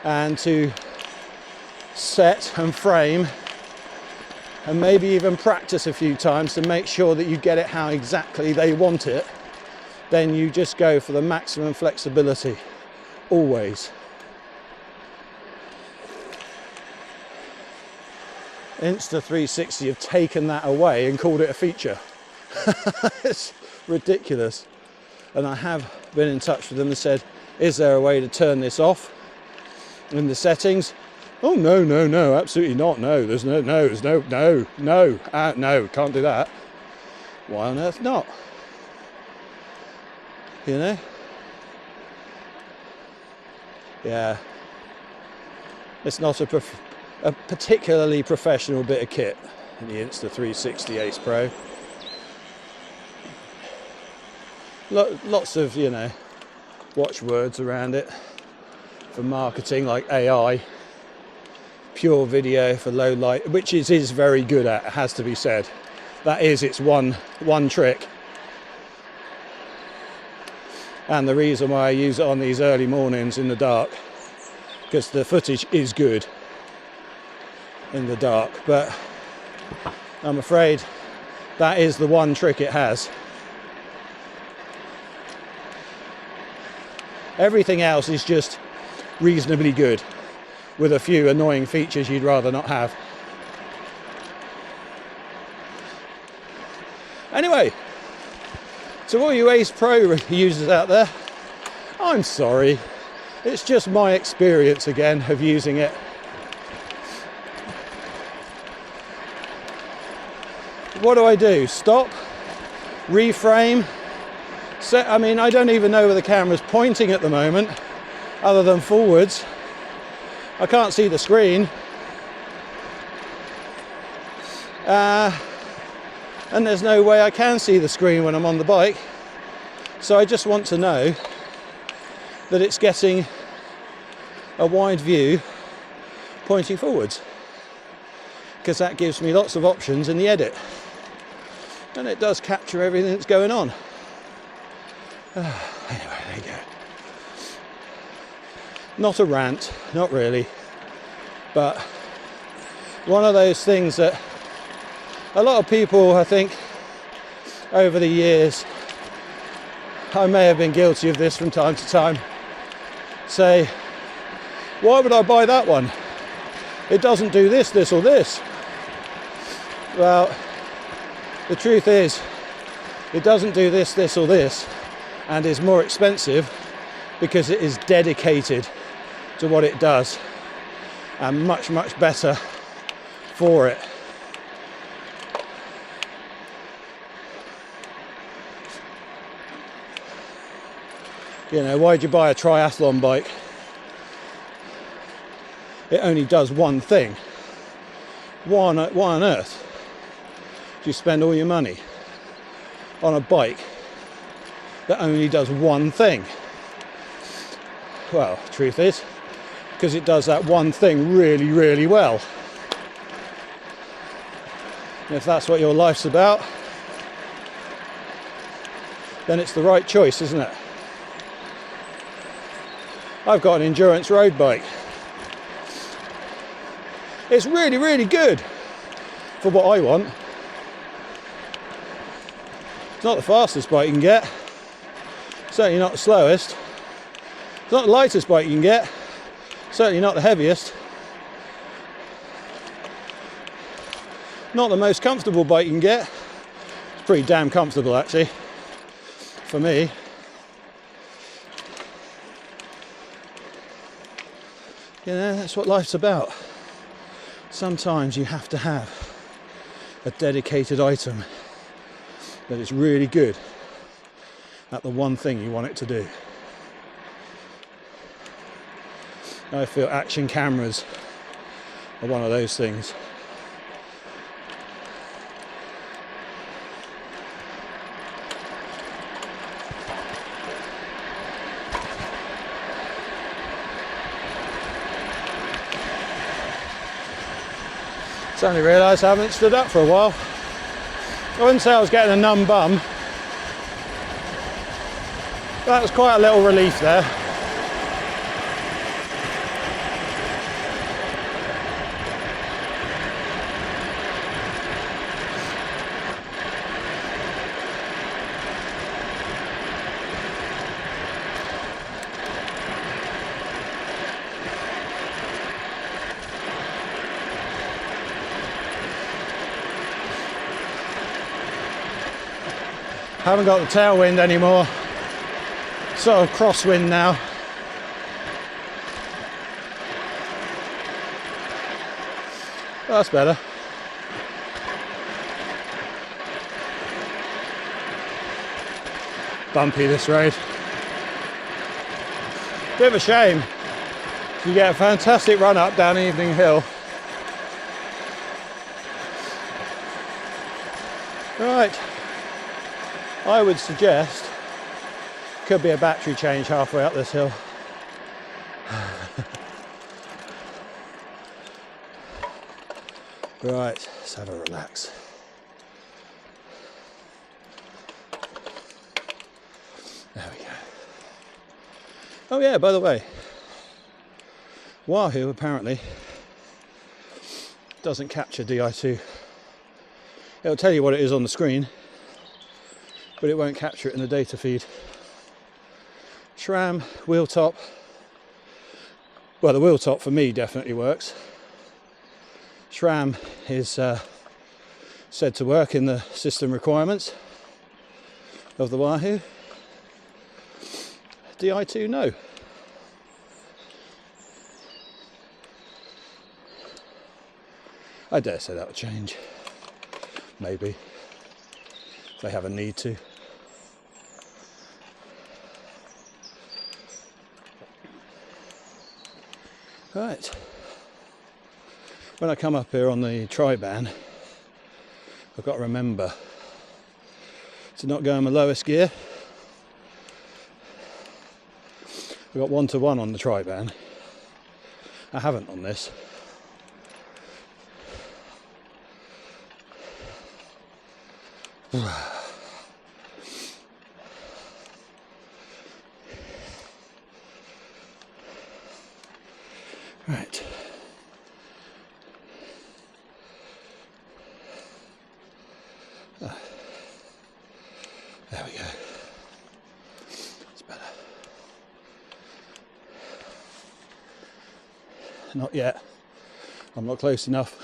and to set and frame, and maybe even practice a few times to make sure that you get it how exactly they want it, then you just go for the maximum flexibility, always. Insta360 have taken that away and called it a feature. It's ridiculous. And I have been in touch with them and said, is there a way to turn this off in the settings? Oh, no, absolutely not. No, no, can't do that. Why on earth not? You know? Yeah. It's not a particularly professional bit of kit, the Insta360 Ace Pro. Lots of, you know, watchwords around it for marketing, like AI, pure video for low light, which it is very good at, it has to be said. That is its one trick. And the reason why I use it on these early mornings in the dark, because the footage is good in the dark, but I'm afraid that is the one trick it has. Everything else is just reasonably good, with a few annoying features you'd rather not have. Anyway, to all you Ace Pro users out there, I'm sorry. It's just my experience again of using it. What do? Stop, reframe, set. I mean, I don't even know where the camera's pointing at the moment, other than forwards. I can't see the screen. And there's no way I can see the screen when I'm on the bike. So I just want to know that it's getting a wide view pointing forwards, because that gives me lots of options in the edit. And it does capture everything that's going on. Anyway, there you go. Not a rant, not really, but one of those things that a lot of people, I think, over the years, I may have been guilty of this from time to time, say, why would I buy that one? It doesn't do this, this or this. Well, the truth is, it doesn't do this, this or this. and is more expensive because it is dedicated to what it does and much, much better for it. You know, why'd you buy a triathlon bike? It only does one thing. Why on earth do you spend all your money on a bike that only does one thing? Well, truth is, because it does that one thing really, really well. And if that's what your life's about, then it's the right choice, isn't it? I've got an endurance road bike. It's really, really good for what I want. It's not the fastest bike you can get. Certainly not the slowest. It's not the lightest bike you can get. Certainly not the heaviest. Not the most comfortable bike you can get. It's pretty damn comfortable actually, for me. You know, that's what life's about. Sometimes you have to have a dedicated item that is really good at the one thing you want it to do. I feel action cameras are one of those things. Suddenly realised I haven't stood up for a while. I wouldn't say I was getting a numb bum. That was quite a little relief there. Haven't got the tailwind anymore, sort of crosswind now. Well, that's better. Bumpy this road. Bit of a shame. You get a fantastic run up down Evening Hill. Right. I would suggest could be a battery change halfway up this hill. Right, let's have a relax. There we go. Oh yeah, by the way, Wahoo apparently doesn't capture Di2. It'll tell you what it is on the screen, but it won't capture it in the data feed. SRAM, wheel top. Well, the wheel top for me definitely works. SRAM is said to work in the system requirements of the Wahoo. Di2, no. I dare say that would change. Maybe. If they have a need to. Right. When I come up here on the tri-ban, I've got to remember to not go in my lowest gear. I've got 1-to-1 on the tri-ban. I haven't on this. Right. There we go. It's better. Not yet. I'm not close enough.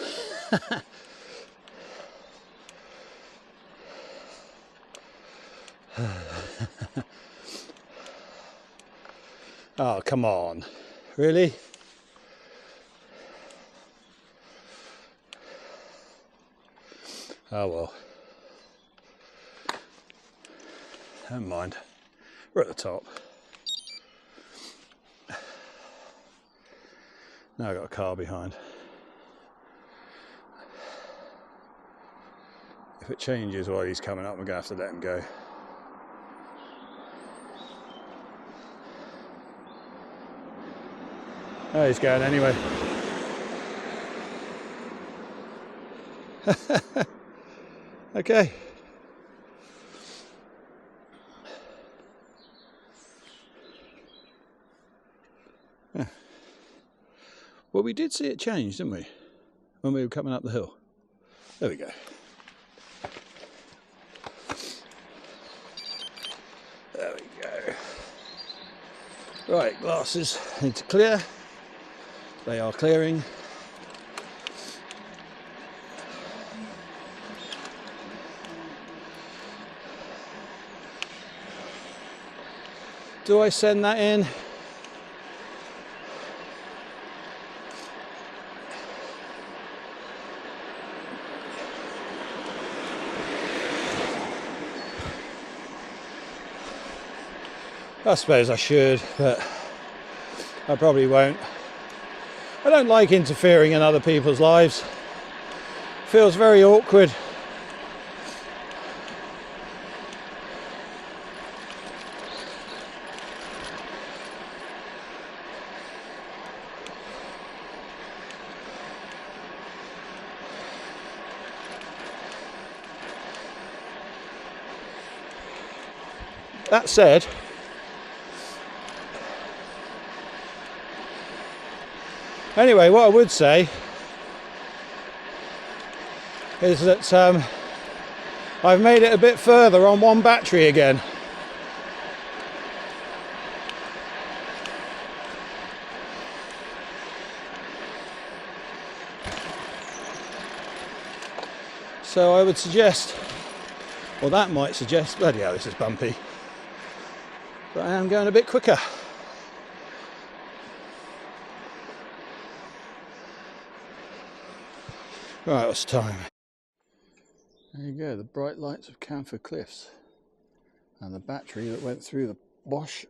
Oh, come on. Really? Oh well. Never mind. We're at the top. Now I've got a car behind. If it changes while he's coming up, I'm going to have to let him go. Oh, he's going anyway. Okay. Yeah. Well, we did see it change, didn't we? When we were coming up the hill. There we go. There we go. Right, glasses need to clear. They are clearing. Do I send that in? I suppose I should, but I probably won't. I don't like interfering in other people's lives. Feels very awkward. That said, anyway, what I would say is that I've made it a bit further on one battery again. So I would suggest, or that might suggest, bloody hell, this is bumpy, but I am going a bit quicker. Right, what's the time? There you go, the bright lights of Camphor Cliffs. And the battery that went through the wash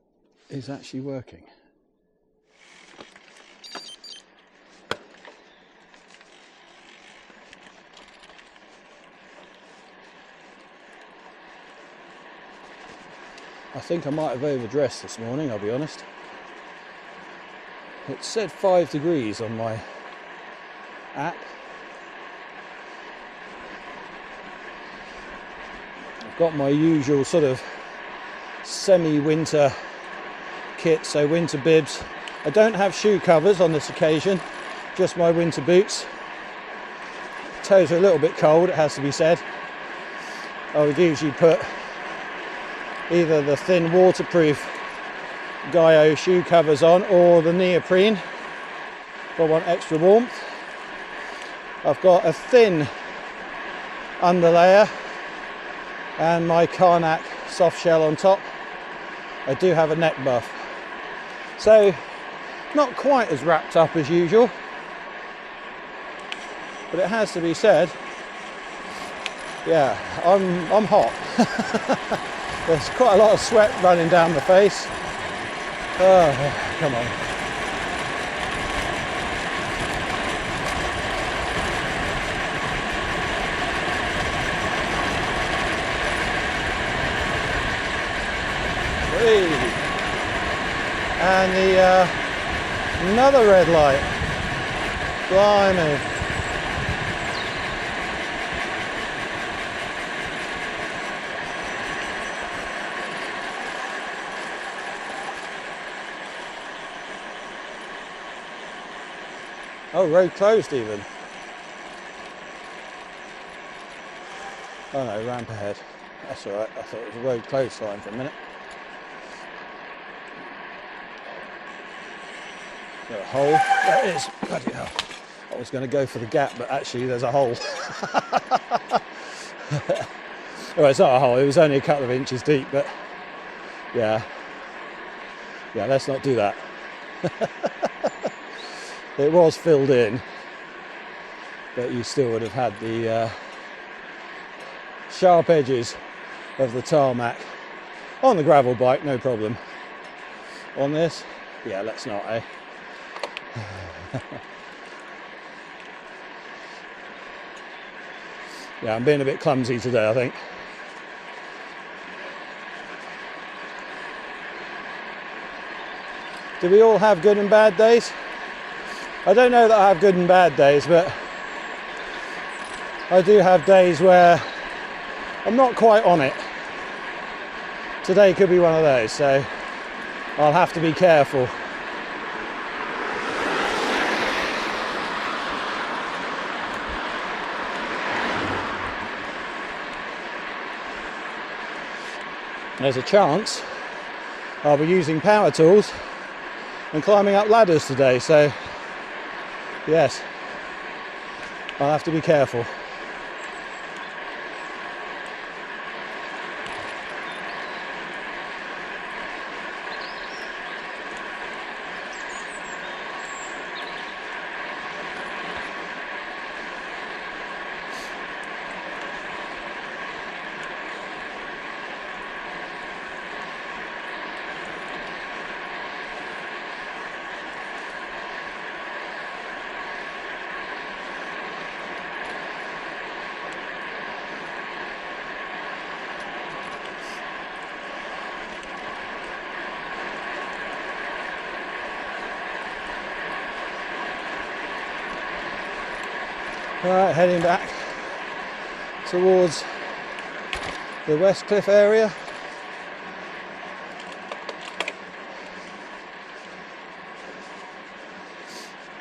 is actually working. I think I might have overdressed this morning, I'll be honest. It said 5 degrees on my app. I've got my usual sort of semi-winter kit, so winter bibs. I don't have shoe covers on this occasion, just my winter boots. Toes are a little bit cold, it has to be said. I would usually put either the thin waterproof Gaio shoe covers on or the neoprene if I want extra warmth. I've got a thin underlayer and my Karnak soft shell on top. I do have a neck buff, so not quite as wrapped up as usual, but it has to be said, yeah, I'm hot. There's quite a lot of sweat running down the face. Oh, come on. And another red light. Blimey. Oh, road closed even. Oh no, ramp ahead. That's alright, I thought it was a road closed sign for a minute. Got a hole. There it is. Bloody hell. I was going to go for the gap, but actually there's a hole. Well, it's not a hole, it was only a couple of inches deep, but yeah. Yeah, let's not do that. It was filled in, but you still would have had the sharp edges of the tarmac. On the gravel bike, no problem. On this, yeah, let's not, eh? Yeah, I'm being a bit clumsy today, I think. Do we all have good and bad days? I don't know that I have good and bad days, but I do have days where I'm not quite on it. Today could be one of those, so I'll have to be careful. There's a chance I'll be using power tools and climbing up ladders today, so yes, I'll have to be careful. Alright, heading back towards the West Cliff area.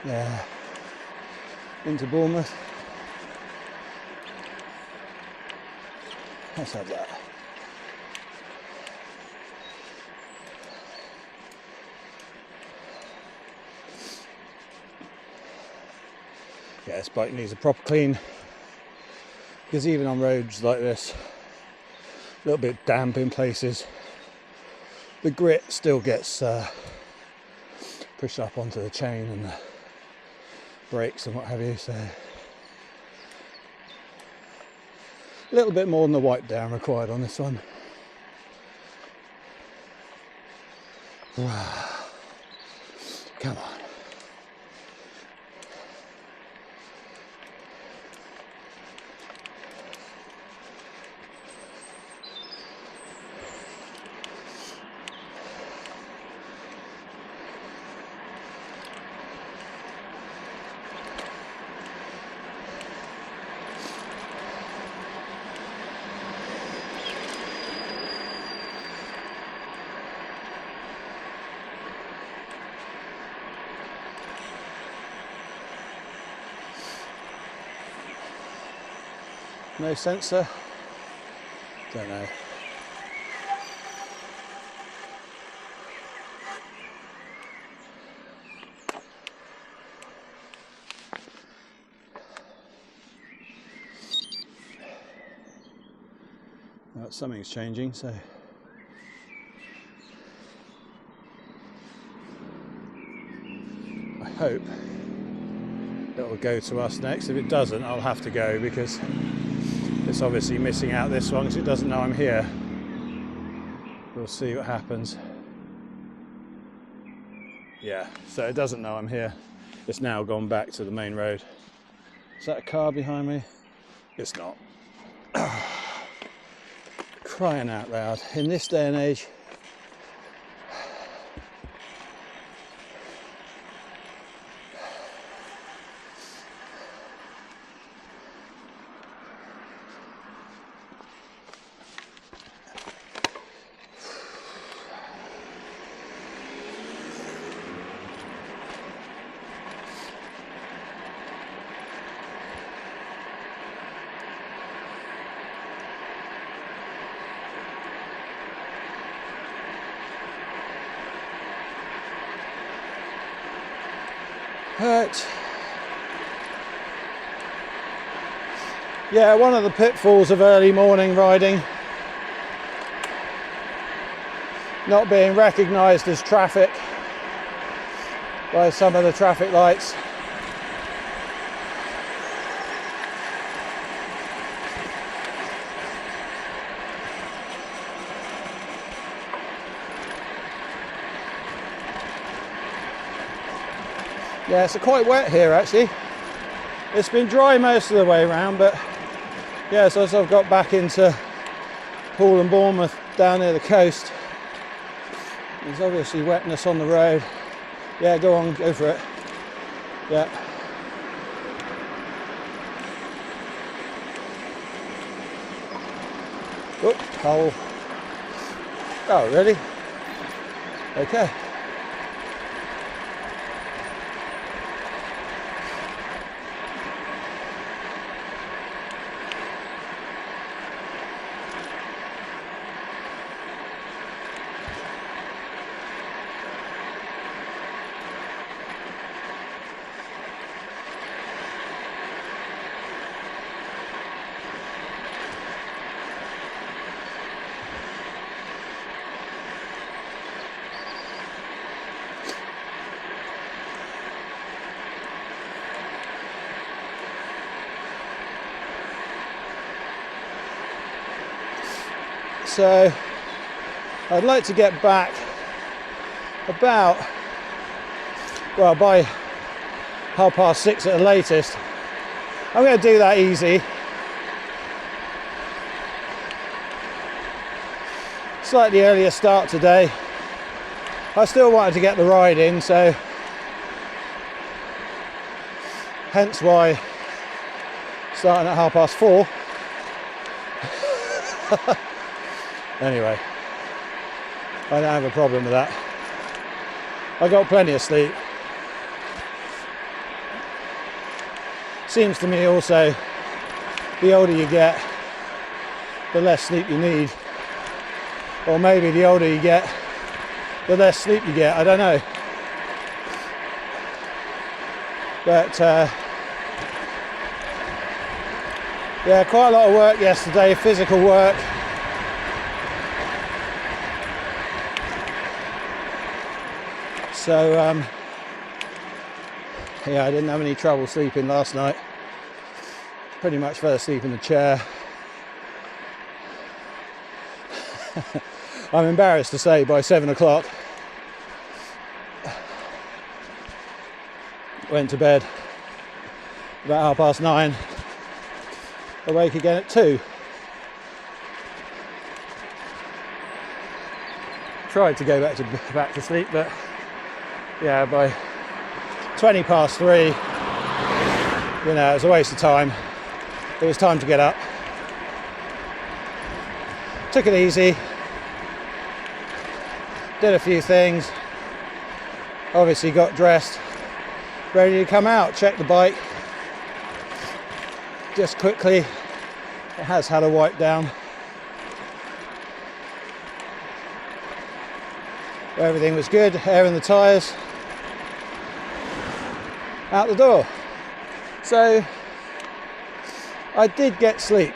Yeah, into Bournemouth. Let's have that. Yeah, this bike needs a proper clean, because even on roads like this, a little bit damp in places, the grit still gets pushed up onto the chain and the brakes and what have you, so a little bit more than the wipe down required on this one. Come on. No sensor? Don't know. Well, something's changing, so I hope it will go to us next. If it doesn't, I'll have to go, because it's obviously missing out this one because it doesn't know I'm here. We'll see what happens. Yeah, so it doesn't know I'm here. It's now gone back to the main road. Is that a car behind me? It's not. Crying out loud. In this day and age, Right. Yeah, one of the pitfalls of early morning riding not being recognised as traffic by some of the traffic lights. Yeah, it's quite wet here actually. It's been dry most of the way around, but yeah, so as I've got back into Poole and Bournemouth down near the coast, there's obviously wetness on the road. Yeah, go on, go for it. Yeah. Oop, hole. Oh, really? Okay. So I'd like to get back about, well, by 6:30 at the latest. I'm going to do that easy. Slightly earlier start today. I still wanted to get the ride in, so hence why starting at 4:30. Anyway, I don't have a problem with that. I got plenty of sleep. Seems to me also, the older you get, the less sleep you need. Or maybe the older you get, the less sleep you get, I don't know. But yeah, quite a lot of work yesterday, physical work. So yeah, I didn't have any trouble sleeping last night. Pretty much fell asleep in the chair. I'm embarrassed to say by 7 o'clock went to bed about 9:30, awake again at 2. Tried to go back to sleep, but yeah, by 3:20, you know, it was a waste of time. It was time to get up. Took it easy. Did a few things. Obviously got dressed, ready to come out, check the bike. Just quickly, it has had a wipe down. Everything was good, air in the tyres. Out the door. So I did get sleep.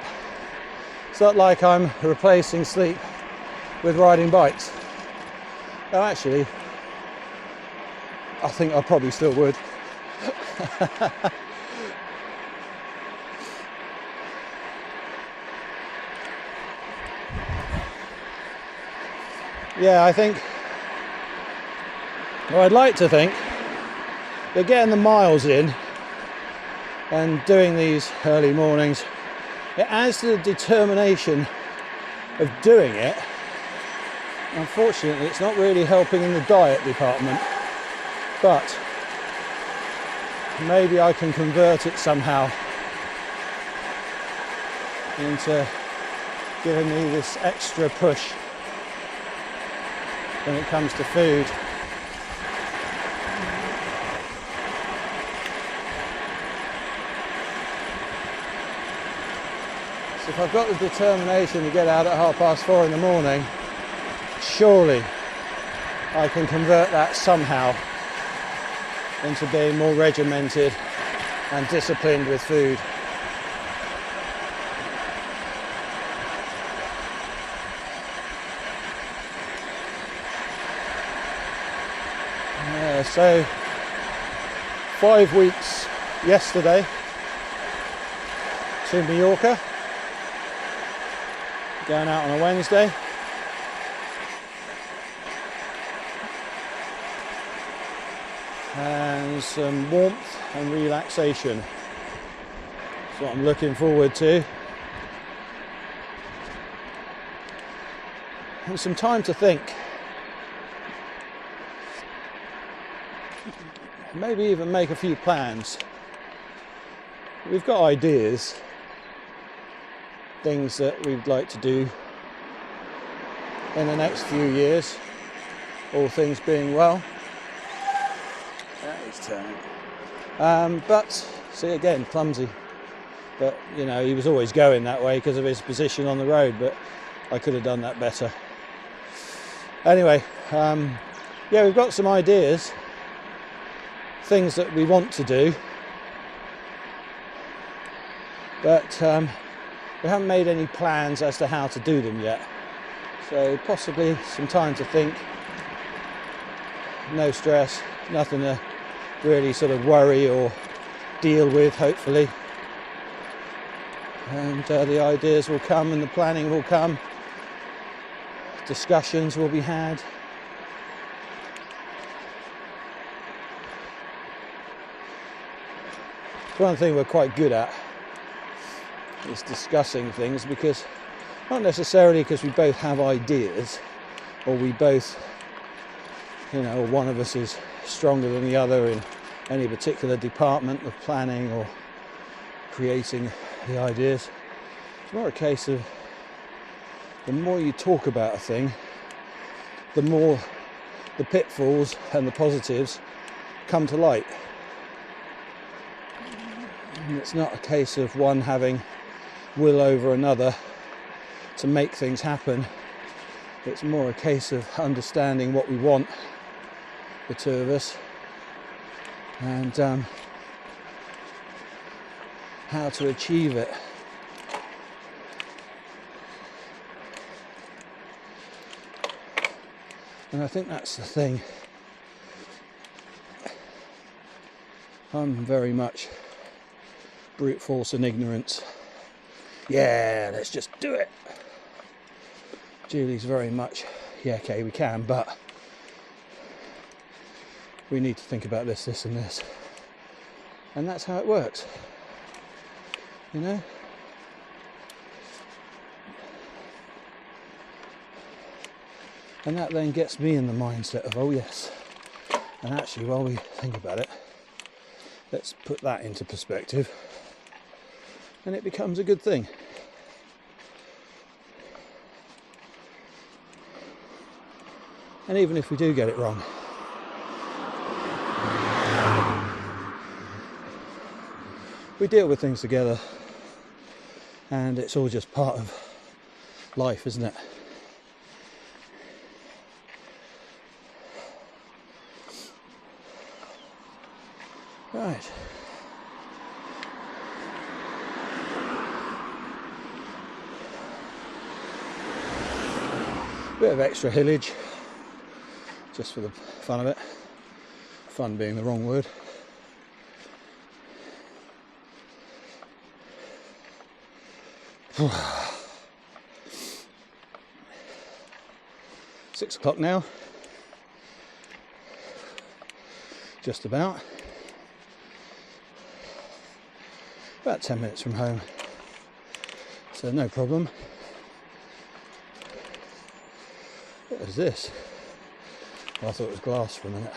It's not like I'm replacing sleep with riding bikes. No, actually, I think I probably still would. Yeah, I think, well, I'd like to think that getting the miles in and doing these early mornings, it adds to the determination of doing it. Unfortunately, it's not really helping in the diet department, but maybe I can convert it somehow into giving me this extra push when it comes to food. So if I've got the determination to get out at 4:30 in the morning, surely I can convert that somehow into being more regimented and disciplined with food. So 5 weeks yesterday to Mallorca, going out on a Wednesday. And some warmth and relaxation. That's what I'm looking forward to. And some time to think. Maybe even make a few plans. We've got ideas, things that we'd like to do in the next few years, all things being well. That is turning. But see, again, clumsy. But you know, he was always going that way because of his position on the road, but I could have done that better. Anyway, yeah, we've got some ideas, things that we want to do, but we haven't made any plans as to how to do them yet. So possibly some time to think, no stress, nothing to really sort of worry or deal with, hopefully. And the ideas will come and the planning will come. Discussions will be had. One thing we're quite good at is discussing things, because not necessarily because we both have ideas or we both, you know, one of us is stronger than the other in any particular department of planning or creating the ideas. It's more a case of the more you talk about a thing, the more the pitfalls and the positives come to light. And it's not a case of one having will over another to make things happen. It's more a case of understanding what we want, the two of us, and how to achieve it. And I think that's the thing. I'm very much brute force and ignorance. Yeah, let's just do it. Julie's very much, yeah, okay, we can, but we need to think about this, this and this. And that's how it works, you know? And that then gets me in the mindset of, oh yes, and actually while we think about it, let's put that into perspective, and it becomes a good thing. And even if we do get it wrong, we deal with things together, and it's all just part of life, isn't it? Right. Bit of extra hillage, just for the fun of it. Fun being the wrong word. Six o'clock now. Just about. About 10 minutes from home, so no problem. What is this? Oh, I thought it was glass for a minute.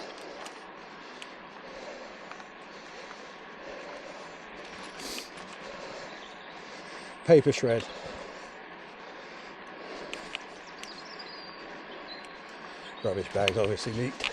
Paper shred. Rubbish bags obviously leaked.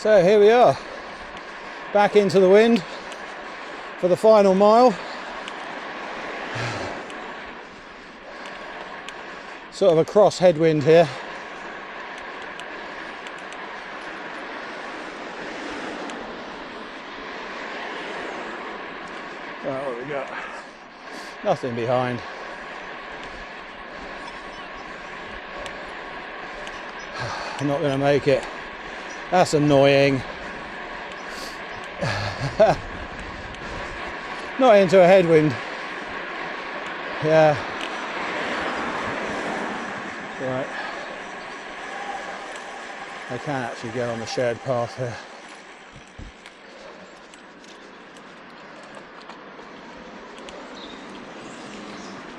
So here we are, back into the wind for the final mile. Sort of a cross headwind here. Right, what have we got? Nothing behind. I'm not going to make it. That's annoying. Not into a headwind. Yeah. Right. I can actually get on the shared path here.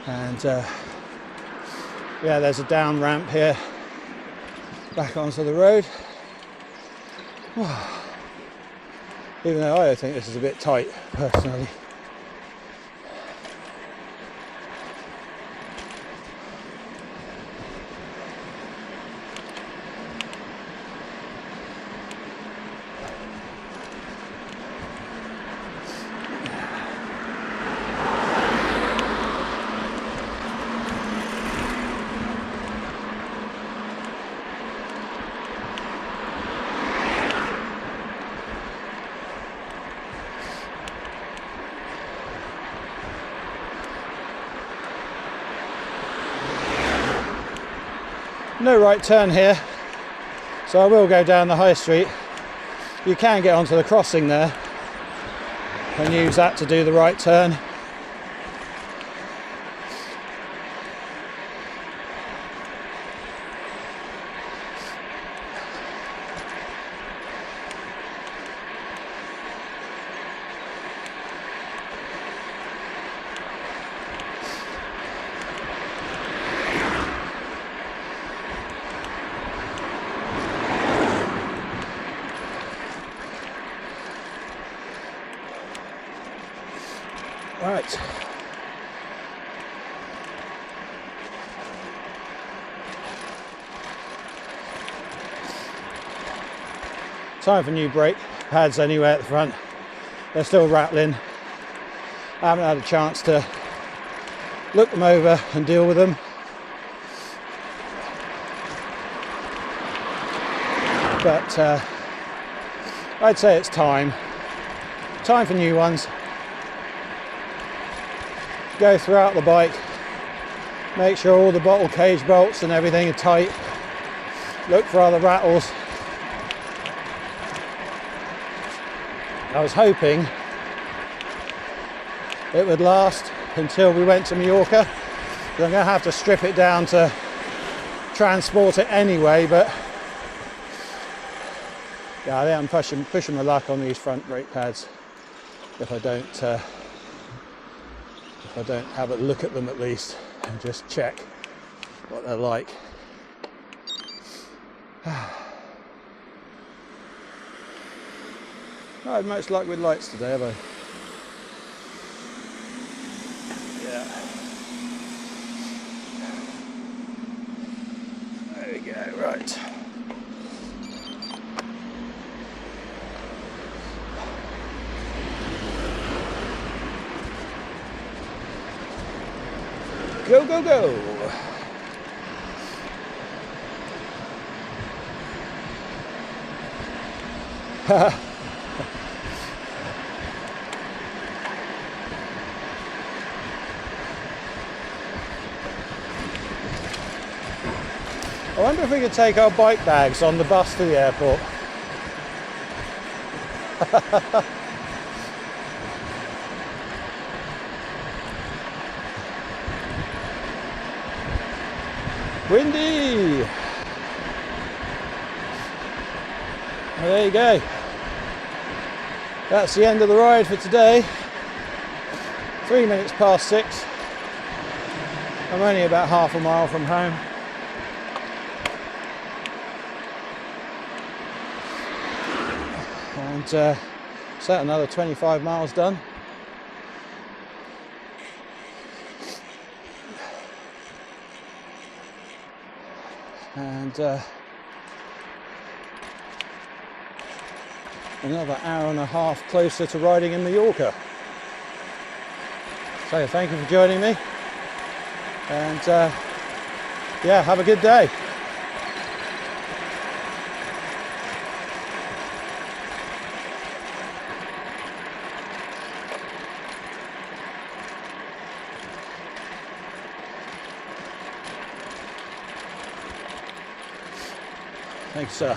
And yeah, there's a down ramp here back onto the road. Even though I think this is a bit tight personally. No right turn here, so I will go down the high street. You can get onto the crossing there and use that to do the right turn. Right. Time for new brake pads anyway at the front. They're still rattling. I haven't had a chance to look them over and deal with them. But I'd say it's time for new ones. Go throughout the bike, make sure all the bottle cage bolts and everything are tight, look for other rattles. I was hoping it would last until we went to Mallorca, because I'm going to have to strip it down to transport it anyway, but yeah, I think I'm pushing my luck on these front brake pads if I don't have a look at them at least and just check what they're like. Not had much luck with lights today, have I? Yeah. There we go, right. Go, go, go. I wonder if we could take our bike bags on the bus to the airport. Windy! Well, there you go. That's the end of the ride for today. 3 minutes past 6. I'm only about half a mile from home. And so another 25 miles done. And another hour and a half closer to riding in Mallorca. So thank you for joining me, and yeah, have a good day. Thanks, sir.